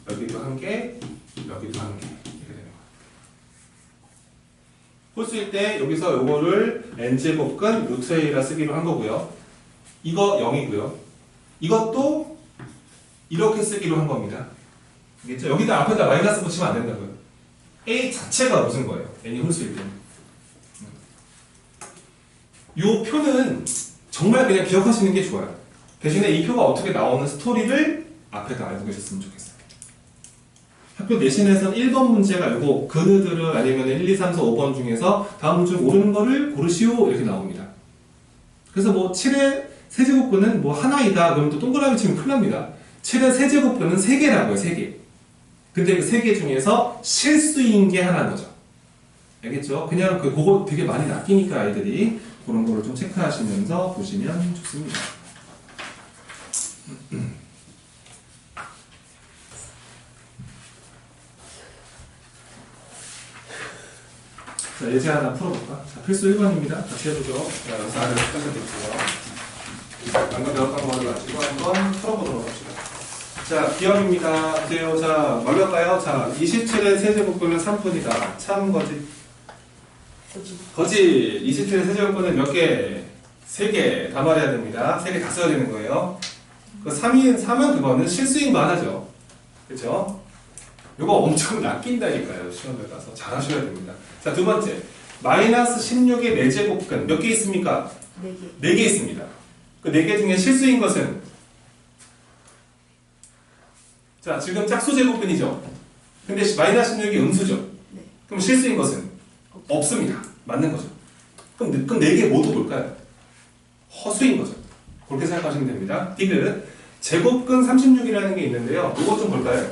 [SPEAKER 1] 여기도 한 개, 여기도 한 개. 이렇게 되는 거야. 홀수일 때 여기서 요거를 n제곱근 루트 a라 쓰기로 한 거고요. 이거 0이고요. 이것도 이렇게 쓰기로 한 겁니다. 알겠죠? 여기다 앞에다 마이너스 붙이면 안 된다고요. a 자체가 무슨 거예요? n이 홀수일 때. 요 표는 정말 그냥 기억하시는 게 좋아요. 대신에 이 표가 어떻게 나오는 스토리를 앞에다 알고 계셨으면 좋겠어요. 학교 내신에서는 1번 문제가 요거 그느들은 아니면 1, 2, 3, 4, 5번 중에서 다음 중 옳은 거를 고르시오 이렇게 나옵니다. 그래서 뭐 7의 세제곱근은 뭐 하나이다 그러면 또 동그라미 치면 큰일 납니다. 7의 세제곱근은 3개라고요. 3개. 근데 그 3개 중에서 실수인 게 하나인 거죠. 알겠죠? 그냥 그거 되게 많이 낚이니까 아이들이 그런 거를 좀 체크하시면서 보시면 좋습니다. 자, 예제 하나 풀어볼까? 자, 필수 1번입니다. 같이 해보죠. 자, 여기서 아래로 끝내드릴게요. 방금 배웠던 거를 가지고 한번 풀어보도록 합시다. 자, 기억입니다. 보세요. 자, 뭘로 할까요? 자, 27의 세제곱근은 3분이다. 참 거짓. 거짓. 27의 세제곱근은 몇 개? 3개 다 말해야 됩니다. 3개 다 써야 되는 거예요. 그 3은 그거는 실수인 거 하나죠. 그쵸? 이거 엄청 낚인다니까요. 시험에 가서 잘하셔야 됩니다. 자, 두 번째. 마이너스 16의 4제곱근 몇 개 있습니까? 4개. 4개 있습니다. 그 4개 중에 실수인 것은? 자, 지금 짝수 제곱근이죠. 근데 마이너스 16이 음수죠.
[SPEAKER 2] 네.
[SPEAKER 1] 그럼 실수인 것은? 없습니다. 맞는 거죠. 그럼 4개 모두 뭘까요? 허수인 거죠. 그렇게 생각하시면 됩니다. 디귿. 제곱근 36이라는 게 있는데요. 이거 좀 볼까요?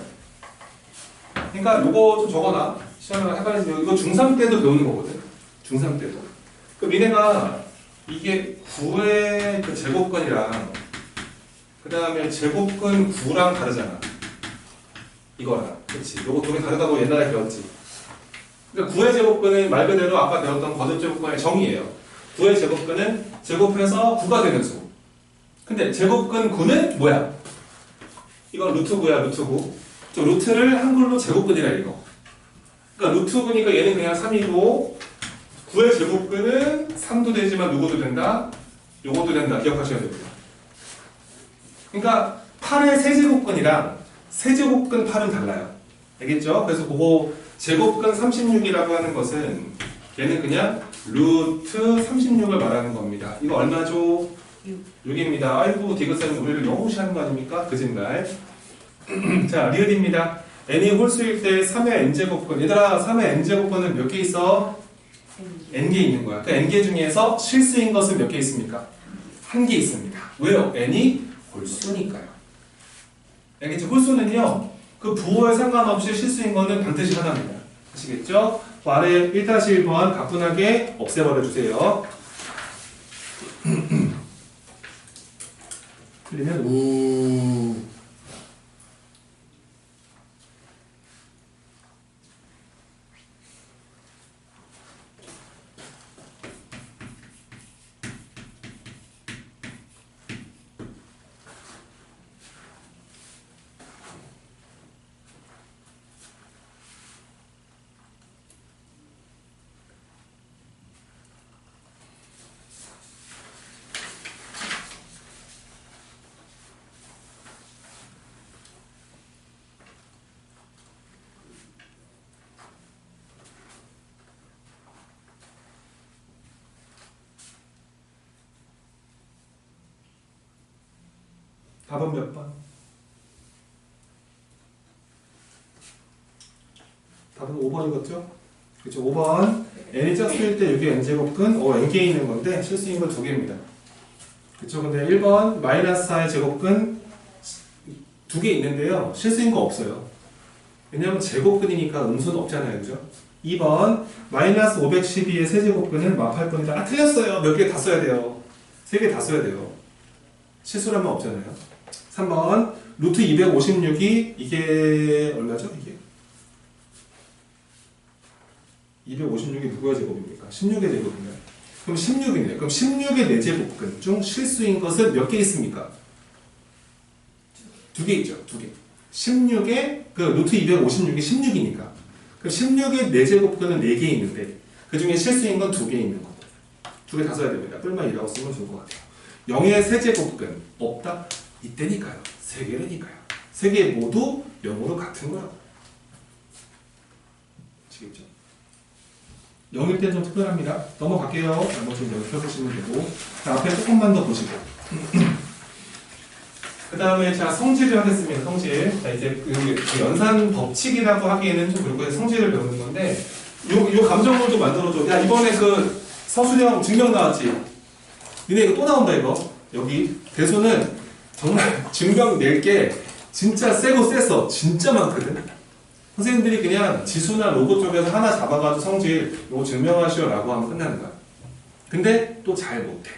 [SPEAKER 1] 그러니까 요거 좀 적어놔. 시험에 헷갈리면 이거 중3 때도 배우는 거거든. 중3 때도. 그럼 니네가 이게 9의 그 제곱근이랑 그 다음에 제곱근 9랑 다르잖아. 이거랑. 그치. 요거 두 개 다르다고 옛날에 배웠지. 그러니까 9의 제곱근은 말 그대로 아까 배웠던 거듭 제곱근의 정의예요. 9의 제곱근은 제곱해서 9가 되는 수. 근데 제곱근 9는 뭐야? 이건 루트 9야, 루트 9. 저 루트를 한글로 제곱근이라 읽어. 그러니까 루트 9니까 얘는 그냥 3이고 9의 제곱근은 3도 되지만 누구도 된다? 요것도 된다. 기억하셔야 됩니다. 그러니까 8의 세제곱근이랑 세제곱근 8은 달라요. 알겠죠? 그래서 그거 제곱근 36이라고 하는 것은 얘는 그냥 루트 36을 말하는 겁니다. 이거 얼마죠? 6입니다. 아이고 디귿쌤은 우리를 너무 무시하는 거 아닙니까? 거짓말. 자, 리을입니다. n이 홀수일 때 3의 n제곱근. 얘들아 3의 n제곱근은 몇 개 있어? n개 있는 거야. 그 n개 중에서 실수인 것은 몇 개 있습니까? 1개 있습니다. 왜요? n이 홀수니까요. 알겠죠? 홀수는요. 그 부호에 상관없이 실수인 거는 반드시 하나입니다. 아시겠죠? 아래 1-1번 가뿐하게 없애버려 주세요. 틀리면 우. 답은 몇 번? 답은 5번이겠죠? 그렇죠. 5번. n이 짝수일 때 여기 n제곱근 n개 있는 건데 실수인 건 2개입니다. 그렇죠. 근데 1번 마이너스 4의 제곱근 2개 있는데요. 실수인 거 없어요. 왜냐하면 제곱근이니까 음수는 없잖아요. 그죠? 2번 마이너스 512의 세제곱근은 마팔 뿐이다. 아 틀렸어요. 몇 개 다 써야 돼요. 3개 다 써야 돼요. 실수라면 없잖아요. 3번 루트 256이 이게 얼마죠? 이게 256이 누구의 제곱입니까? 16의 제곱인가요? 그럼 16이네요. 그럼 16의 4제곱근 중 실수인 것은 몇 개 있습니까? 2개 있죠. 2개. 16의 그 루트 256이 16이니까 그 16의 4제곱근은 4개 있는데 그 중에 실수인 건 2개 있는 거고 2개 다 써야 됩니다. 뿔만 2라고 쓰면 좋을 것 같아요. 0의 세제곱근 없다? 이때니까요. 3개라니까요. 3개 모두 0으로 같은 거라고. 아시겠죠? 0일 때는 좀 특별합니다. 넘어갈게요. 나머지는 여기 펴보시면 되고 자, 앞에 조금만 더 보시고 그 다음에 자 성질을 하겠습니다. 성질. 자 이제 그 연산 법칙이라고 하기에는 좀 그렇고 성질을 배우는 건데 요 감정물도 만들어줘. 야 이번에 그 서술형 증명 나왔지? 니네 이거 또 나온다 이거. 여기 대수는 정말 증명 낼 게 진짜 세고 셌어. 진짜 많거든. 선생님들이 그냥 지수나 로고 쪽에서 하나 잡아가지고 성질 요거 증명하시오 라고 하면 끝나는 거야. 근데 또 잘 못해.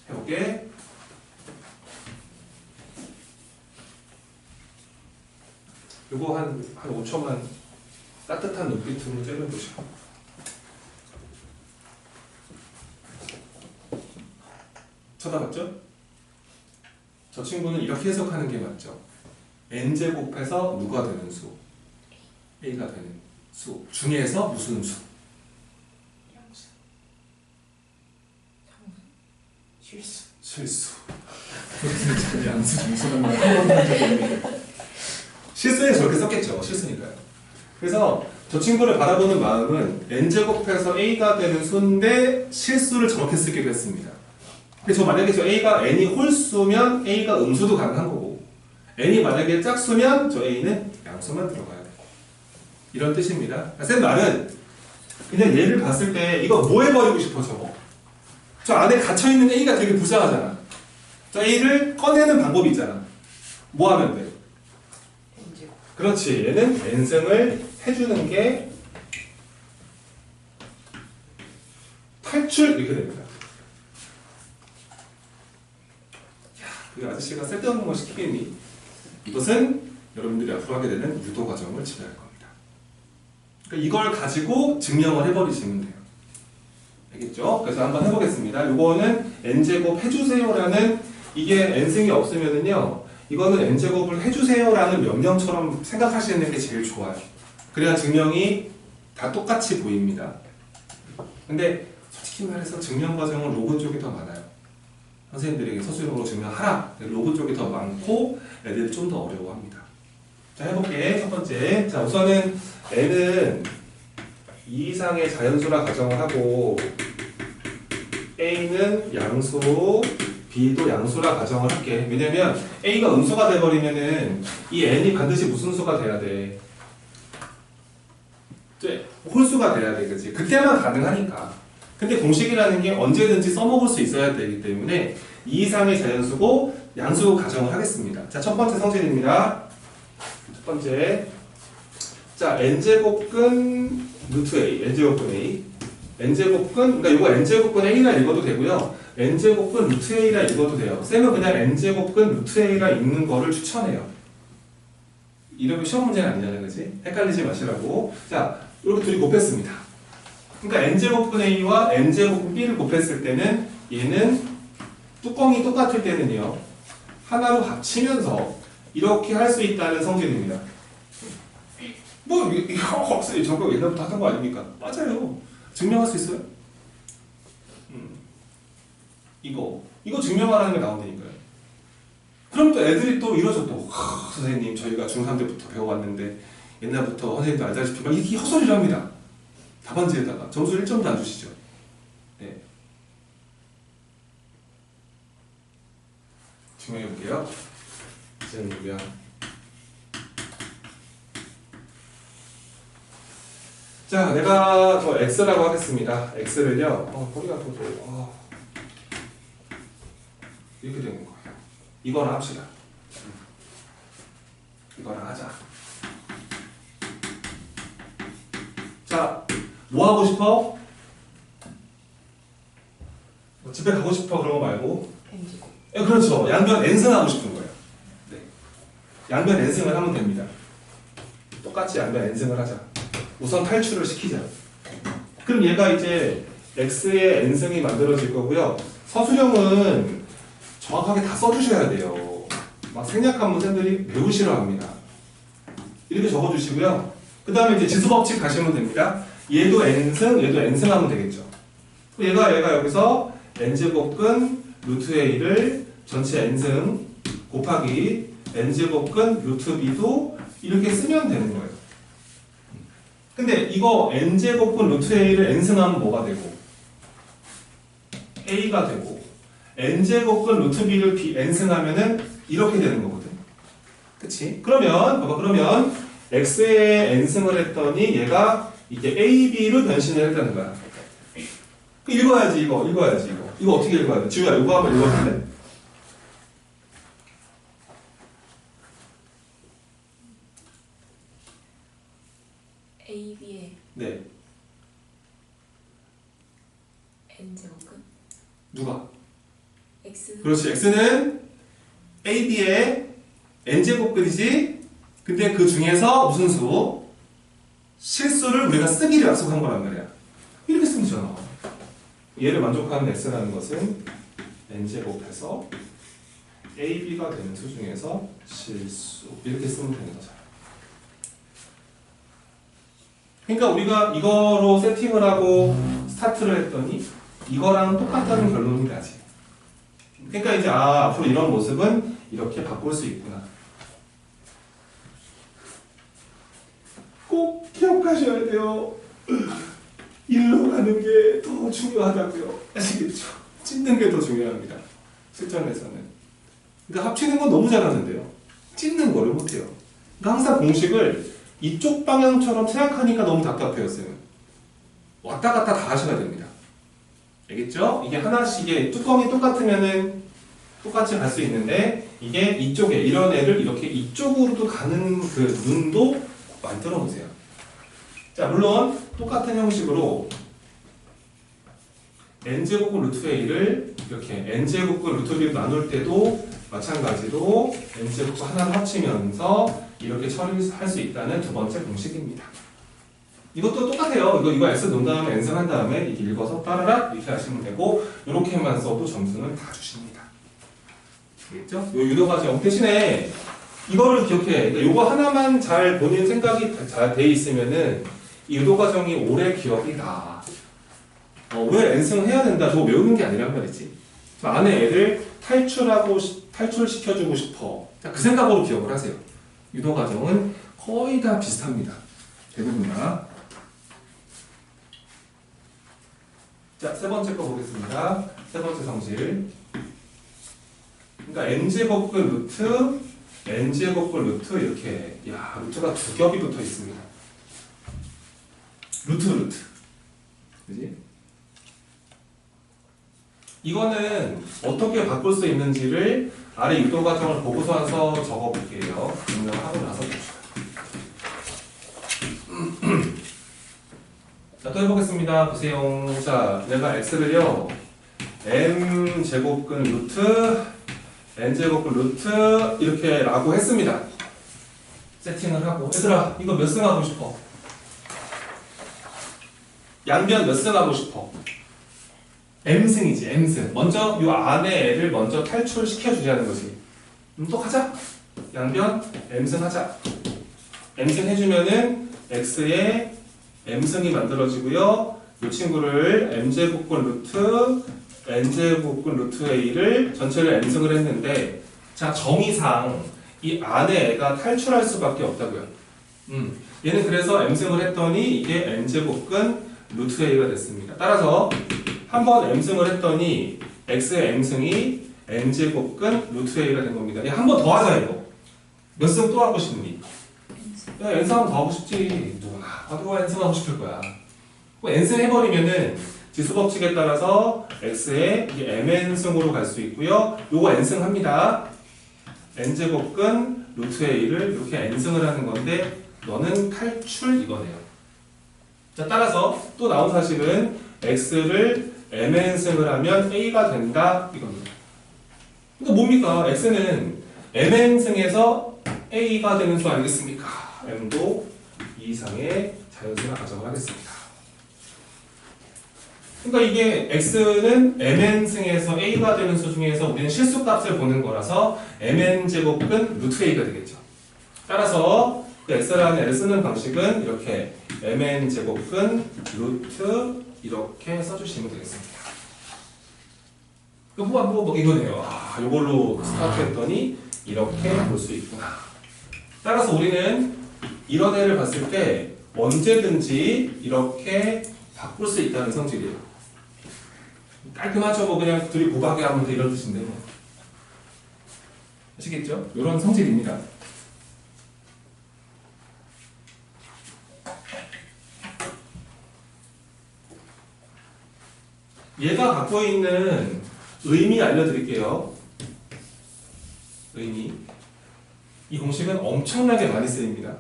[SPEAKER 1] 해볼게. 요거 한 5초만 따뜻한 눈빛으로 째려보시고. 쳐다봤죠? 저 친구는 이렇게 해석하는 게 맞죠. n제곱해서 누가 되는 수? a가 되는 수 중에서 무슨 수?
[SPEAKER 2] 양수. 실수.
[SPEAKER 1] 실수. 양수 중수라는 걸 한 번도 한 적이 없는데 실수에 저렇게 썼겠죠. 실수니까요. 그래서 저 친구를 바라보는 마음은 n제곱해서 a가 되는 수인데 실수를 저렇게 쓰기로 했습니다. 근데 저 만약에 저 a가 n이 홀수면 a가 음수도 가능한 거고 n이 만약에 짝수면 저 a는 양수만 들어가야 돼요. 이런 뜻입니다. 쌤 말은 그냥 얘를 봤을 때 이거 뭐 해버리고 싶어 저거? 저 안에 갇혀있는 a가 되게 불쌍하잖아. 저 a를 꺼내는 방법이 있잖아. 뭐 하면 돼? 그렇지. 얘는 n승을 해주는 게 탈출 이렇게 됩니다. 그 아저씨가 쓸데없는 거 시키겠니? 이것은 여러분들이 앞으로 하게 되는 유도 과정을 지배할 겁니다. 그러니까 이걸 가지고 증명을 해버리시면 돼요. 알겠죠? 그래서 한번 해보겠습니다. 이거는 n제곱 해주세요라는 이게 n승이 없으면은요 이거는 n제곱을 해주세요라는 명령처럼 생각하시는 게 제일 좋아요. 그래야 증명이 다 똑같이 보입니다. 근데 솔직히 말해서 증명 과정은 로그 쪽이 더 많아요. 선생님들에게 서술형으로 증명하라. 로그 쪽이 더 많고 애들이 좀 더 어려워합니다. 자 해볼게. 첫 번째. 자 우선은 n은 2 이상의 자연수라 가정을 하고 a는 양수, b도 양수라 가정을 할게. 왜냐면 a가 음수가 돼버리면은 이 n이 반드시 무슨 수가 돼야 돼? 홀수가 돼야 돼, 그렇지? 그때만 가능하니까. 근데 공식이라는 게 언제든지 써먹을 수 있어야 되기 때문에 2 이상의 자연수고 양수 가정을 하겠습니다. 자, 첫 번째 성질입니다. 첫 번째. 자, n제곱근 루트 a, n제곱근 a. n제곱근, 그러니까 이거 n제곱근 a라 읽어도 되고요. n제곱근 루트 a라 읽어도 돼요. 쌤은 그냥 n제곱근 루트 a라 읽는 거를 추천해요. 이러면 시험 문제는 아니잖아요, 그치? 헷갈리지 마시라고. 자, 이렇게 둘이 곱했습니다. 그러니까 n제곱분 a와 n제곱분 b를 곱했을 때는 얘는 뚜껑이 똑같을 때는요 하나로 합치면서 이렇게 할 수 있다는 성질입니다. 뭐 이거 없어요. 저거 옛날부터 하던 거 아닙니까? 맞아요. 증명할 수 있어요. 이거 증명하라는 게 나온다니까요. 그럼 또 애들이 또 이러죠. 또 선생님 저희가 중3 때부터 배워왔는데 옛날부터 선생님도 알다시피 막 이렇게 헛소리를 합니다. 답안지에다가 점수 1점도 안 주시죠. 네. 증명해 볼게요. 증명. 자, 내가 저 x라고 하겠습니다. x를요. 허리가 아프죠. 이렇게 되는 거예요. 이거나 합시다. 이거나 하자. 자, 뭐 하고 싶어? 집에 가고 싶어 그런 거 말고.
[SPEAKER 2] n제곱.
[SPEAKER 1] 그렇죠. 양변 n승 하고 싶은 거예요. 네. 양변 n승을 하면 됩니다. 똑같이 양변 n승을 하자. 우선 탈출을 시키자. 그럼 얘가 이제 x의 n승이 만들어질 거고요. 서술형은 정확하게 다 써주셔야 돼요. 막 생략하면 쌤들이 매우 싫어합니다. 이렇게 적어주시고요. 그 다음에 이제 지수법칙 가시면 됩니다. 얘도 n승, 얘도 n승 하면 되겠죠. 얘가 여기서 n제곱근 루트 a를 전체 n승 곱하기 n제곱근 루트 b도 이렇게 쓰면 되는 거예요. 근데 이거 n제곱근 루트 a를 n승하면 뭐가 되고 a가 되고 n제곱근 루트 b를 n승하면은 이렇게 되는 거거든. 그치? 그러면 x에 n승을 했더니 얘가 이게 a, b로 변신을 했다는 거야. 읽어야지 이거. 이거 어떻게 읽어야 돼? 지우야 이거 한번 읽어볼래?
[SPEAKER 2] a, b의
[SPEAKER 1] 네.
[SPEAKER 2] n제곱은
[SPEAKER 1] 누가?
[SPEAKER 2] x.
[SPEAKER 1] 그렇지. x는 a, b의 n제곱근이지. 근데 그 중에서 무슨 수? 실수를 우리가 쓰기로 약속한 거란 말이야. 이렇게 쓰면 되잖아. 얘를 만족하는 x라는 것은 n제곱해서 a, b가 되는 수 중에서 실수. 이렇게 쓰면 되는 거잖아. 그러니까 우리가 이거로 세팅을 하고 스타트를 했더니 이거랑 똑같다는 결론이 나지. 그러니까 이제 앞으로 이런 모습은 이렇게 바꿀 수 있구나. 꼭 기억하셔야 돼요. 일로 가는 게 더 중요하다고요. 아시겠죠? 찢는 게 더 중요합니다. 실전에서는. 그러니까 합치는 건 너무 잘하는데요. 찢는 거를 못해요. 그러니까 항상 공식을 이쪽 방향처럼 생각하니까 너무 답답해요, 쌤은. 왔다 갔다 다 하셔야 됩니다. 알겠죠? 이게 하나씩의 뚜껑이 똑같으면은 똑같이 갈 수 있는데 이게 이쪽에 이런 애를 이렇게 이쪽으로도 가는 그 눈도 만들어 보세요. 자, 물론 똑같은 형식으로 n제곱근 루트 a를 이렇게 n제곱근 루트 b로 나눌 때도 마찬가지로 n제곱근 하나를 합치면서 이렇게 처리할 수 있다는 두 번째 공식입니다. 이것도 똑같아요. 이거 x 놓은 다음에 n승 한 다음에 이렇게 읽어서 따라락 이렇게 하시면 되고 이렇게만 써도 점수는 다 주십니다. 알겠죠? 요 유도 과정 대신에 이거를 기억해. 그러니까 요거 하나만 잘 본인 생각이 잘 돼 있으면은 이 유도 과정이 오래 기억이 나. 왜 n승을 해야 된다? 저거 외우는 게 아니란 말이지. 저 안에 애를 탈출시켜주고 싶어. 자, 그 생각으로 기억을 하세요. 유도 과정은 거의 다 비슷합니다. 대부분 다. 자, 세 번째 거 보겠습니다. 세 번째 성질. 그러니까 n제곱근 루트, n제곱근 루트 이렇게 루트가 두 겹이 붙어 있습니다. 루트. 그지? 이거는 어떻게 바꿀 수 있는지를 아래 유도 과정을 보고서 적어 볼게요. 증명하고 나서 봅시다. 자, 또 해보겠습니다. 보세요. 자, 내가 x를요, m제곱근 루트, n제곱근 루트, 이렇게 라고 했습니다. 세팅을 하고. 얘들아, 이거 몇 승 하고 싶어? 양변 몇 승 하고 싶어? m승이지, m승. 먼저 이 안에 애를 먼저 탈출시켜 주자는 거지. 또 하자. 양변 m승 하자. m승 해주면은 x의 m승이 만들어지고요. 이 친구를 m제곱근 루트, n제곱근 루트 a를 전체를 m승을 했는데, 자, 정의상 이 안에 애가 탈출할 수밖에 없다고요. 얘는 그래서 m승을 했더니 이게 n제곱근 루트 a가 됐습니다. 따라서 한번 m승을 했더니 x의 m승이 n제곱근 루트 a가 된 겁니다. 한 번 더 하자 이거. 몇 승 또 하고 싶니? 야, n승 한번 더 하고 싶지. 누가 n승 하고 싶을 거야. n승 해버리면은 지수 법칙에 따라서 x에 이게 mn승으로 갈 수 있고요. 요거 n승 합니다. n제곱근 루트 a를 이렇게 n승을 하는 건데 너는 탈출 이거네요. 자, 따라서 또 나온 사실은 x를 mn승을 하면 a가 된다 이겁니다. 그러니까 뭡니까? x는 mn승에서 a가 되는 수 아니겠습니까? m도 2 이상의 자연수를 가정을 하겠습니다. 그러니까 이게 x는 mn승에서 a가 되는 수 중에서 우리는 실수값을 보는 거라서 mn제곱근 루트 a가 되겠죠. 따라서 그 x라는 L 쓰는 방식은 이렇게 mn제곱근 루트 이렇게 써주시면 되겠습니다. 뭐 이거네요. 이걸로 스타트 했더니 이렇게 볼 수 있구나. 따라서 우리는 이런 애를 봤을 때 언제든지 이렇게 바꿀 수 있다는 성질이에요. 깔끔하죠? 그냥 둘이 고박에 하면 돼 이런 뜻인데 아시겠죠? 이런 성질입니다. 얘가 갖고 있는 의미 알려드릴게요. 의미. 이 공식은 엄청나게 많이 쓰입니다.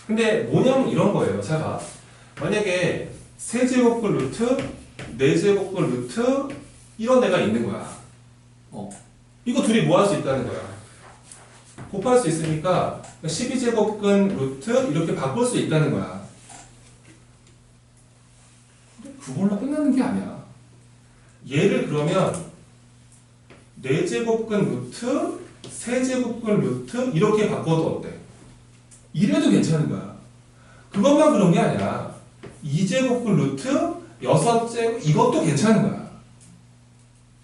[SPEAKER 1] 근데 모양 이런 거예요. 자, 만약에 세제곱근 루트, 네제곱근 루트 이런 애가 있는 거야. 이거 둘이 뭐 할 수 있다는 거야. 곱할 수 있으니까 12제곱근 루트 이렇게 바꿀 수 있다는 거야. 근데 그걸로 끝나는 게 아니야. 얘를 그러면 4제곱근 루트, 세제곱근 루트 이렇게 바꿔도 어때? 이래도 괜찮은 거야. 그것만 그런 게 아니라 2제곱근 루트, 6제곱 이것도 괜찮은 거야.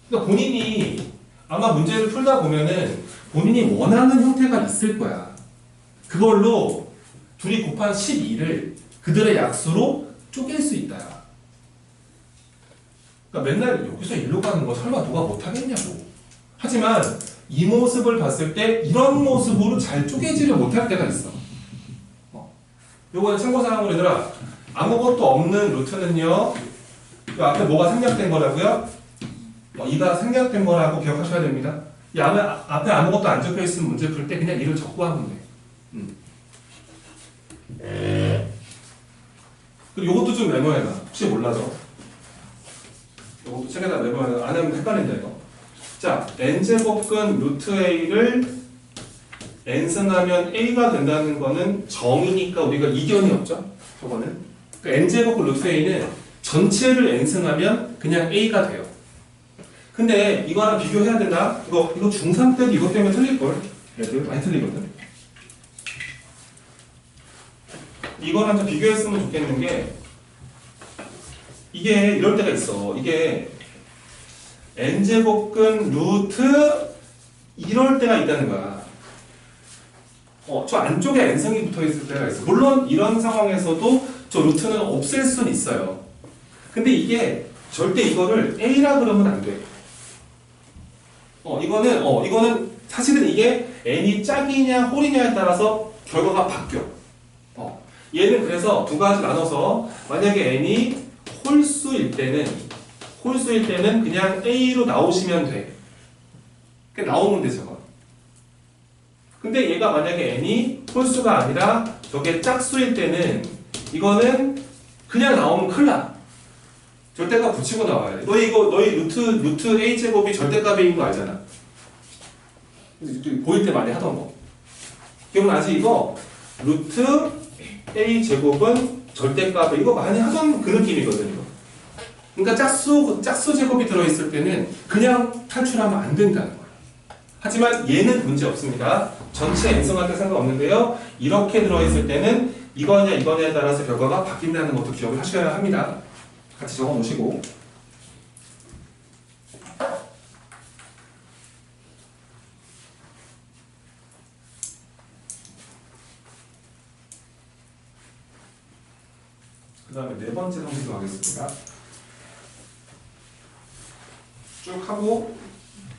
[SPEAKER 1] 그러니까 본인이 아마 문제를 풀다 보면은 본인이 원하는 형태가 있을 거야. 그걸로 둘이 곱한 12를 그들의 약수로 쪼갤 수 있다. 그러니까 맨날 여기서 일로 가는 거 설마 누가 못하겠냐고. 하지만 이 모습을 봤을 때 이런 모습으로 잘 쪼개지를 못할 때가 있어. 요거는 참고사항으로 얘들아, 아무것도 없는 루트는요, 요 앞에 뭐가 생략된 거라고요? 2가 생략된 거라고 기억하셔야 됩니다. 이 앞에 아무것도 안 적혀 있으면 문제 풀 때 그냥 2를 적고 하면 돼. 그리고 요것도 좀 메모해봐. 혹시 몰라서. 요것도 책에다 메모해봐. 안 하면 헷갈린다 이거. 자, n제곱근 루트 a를 n승하면 a가 된다는 거는 정이니까 우리가 이견이 없죠. 저거는. 그러니까 n제곱근 루트 a는 전체를 n승하면 그냥 a가 돼요. 근데 이거랑 비교해야 된다. 이거 중3 때도 이것 때문에 틀릴걸. 애들 많이 틀리거든. 이거랑 좀 비교했으면 좋겠는 게 이게 이럴 때가 있어. 이게 n제곱근 루트 이럴 때가 있다는 거야. 저 안쪽에 n승이 붙어있을 때가 있어. 물론 이런 상황에서도 저 루트는 없앨 수는 있어요. 근데 이게 절대 이거를 a라 그러면 안 돼. 이거는 사실은 이게 n이 짝이냐 홀이냐에 따라서 결과가 바뀌어. 얘는 그래서 두 가지 나눠서 만약에 n이 홀수일 때는 그냥 a로 나오시면 돼. 그냥 나오면 돼 저거. 근데 얘가 만약에 n이 홀수가 아니라 저게 짝수일 때는 이거는 그냥 나오면 큰일 나. 절대값 붙이고 나와야 돼. 너희 루트 a 제곱이 절대값인 거 알잖아. 보일 때 많이 하던 거. 기억나지? 이거 루트 a 제곱은 절대값에 이거 많이 하던 그 느낌이거든 이거. 그러니까 짝수 제곱이 들어있을 때는 그냥 탈출하면 안 된다는 거예요. 하지만 얘는 문제 없습니다. 전체 n승할 때 상관없는데요. 이렇게 들어있을 때는 이거냐에 따라서 결과가 바뀐다는 것도 기억을 하셔야 합니다. 같이 적어 놓으시고. 그 다음에 네 번째 성질로 하겠습니다. 쭉 하고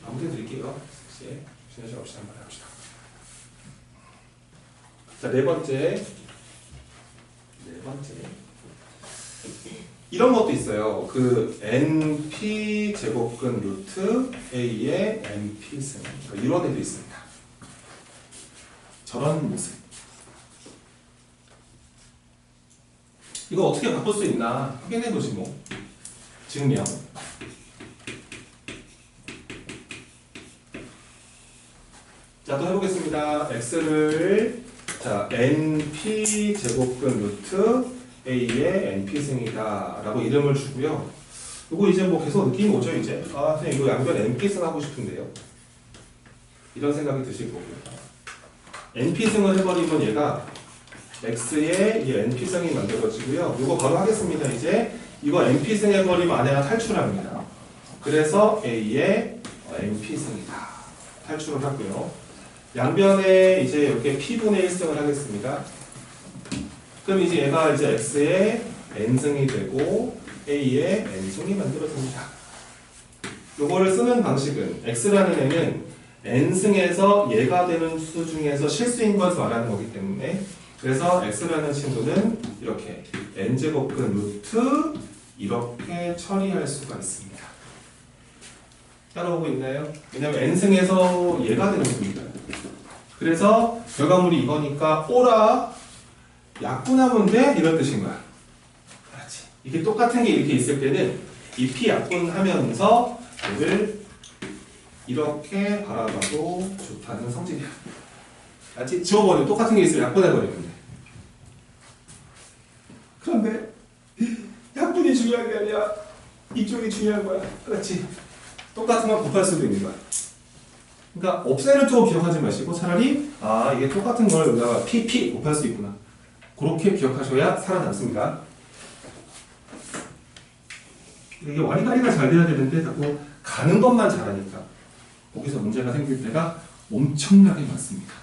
[SPEAKER 1] 아무튼 드릴게요. 이제 쉬는 시간 없이 한번 해봅시다. 자, 네 번째. 이런 것도 있어요. 그 np 제곱근 루트 a의 np 승 이런 애도 있습니다. 저런 모습. 이거 어떻게 바꿀 수 있나 확인해 보지 뭐. 증명. 자, 또 해보겠습니다. x를 자 np 제곱근 루트 a의 np승이다 라고 이름을 주고요. 이거 이제 뭐 계속 느낌이 오죠 이제. 아 선생님 이거 양변 np승 하고 싶은데요. 이런 생각이 드실 거고요. np승을 해버리면 얘가 x의 이 np승이 만들어지고요. 이거 바로 하겠습니다. 이제 이거 np승 해버리면 안에가 탈출합니다. 그래서 a의 np승이다. 탈출을 하고요. 양변에 이제 이렇게 p분의 1승을 하겠습니다. 그럼 이제 얘가 이제 x의 n승이 되고 a의 n승이 만들어집니다. 요거를 쓰는 방식은 x라는 애는 n승에서 얘가 되는 수 중에서 실수인 것을 말하는 거기 때문에 그래서 x라는 친구는 이렇게 n제곱근 루트 이렇게 처리할 수가 있습니다. 따라오고 있나요? 왜냐면 n승에서 얘가 되는 수니까. 그래서 결과물이 이거니까 오라 약분하면 돼? 이런 뜻인 거야. 그렇지. 이게 똑같은 게 이렇게 있을 때는 이 p 약분하면서 얘를 이렇게 바라봐도 좋다는 성질이야. 알지? 지워버리면 똑같은 게 있으면 약분해버리면 돼. 그런데 약분이 중요한 게 아니라 이쪽이 중요한 거야. 그렇지? 똑같은 건 곱할 수도 있는 거야. 그러니까 없애는 쪽을 기억하지 마시고 차라리 아 이게 똑같은 걸 여기다가 pp 곱할 수 있구나. 그렇게 기억하셔야 살아남습니다. 이게 와리가리가 잘 돼야 되는데 자꾸 가는 것만 잘하니까 거기서 문제가 생길 때가 엄청나게 많습니다.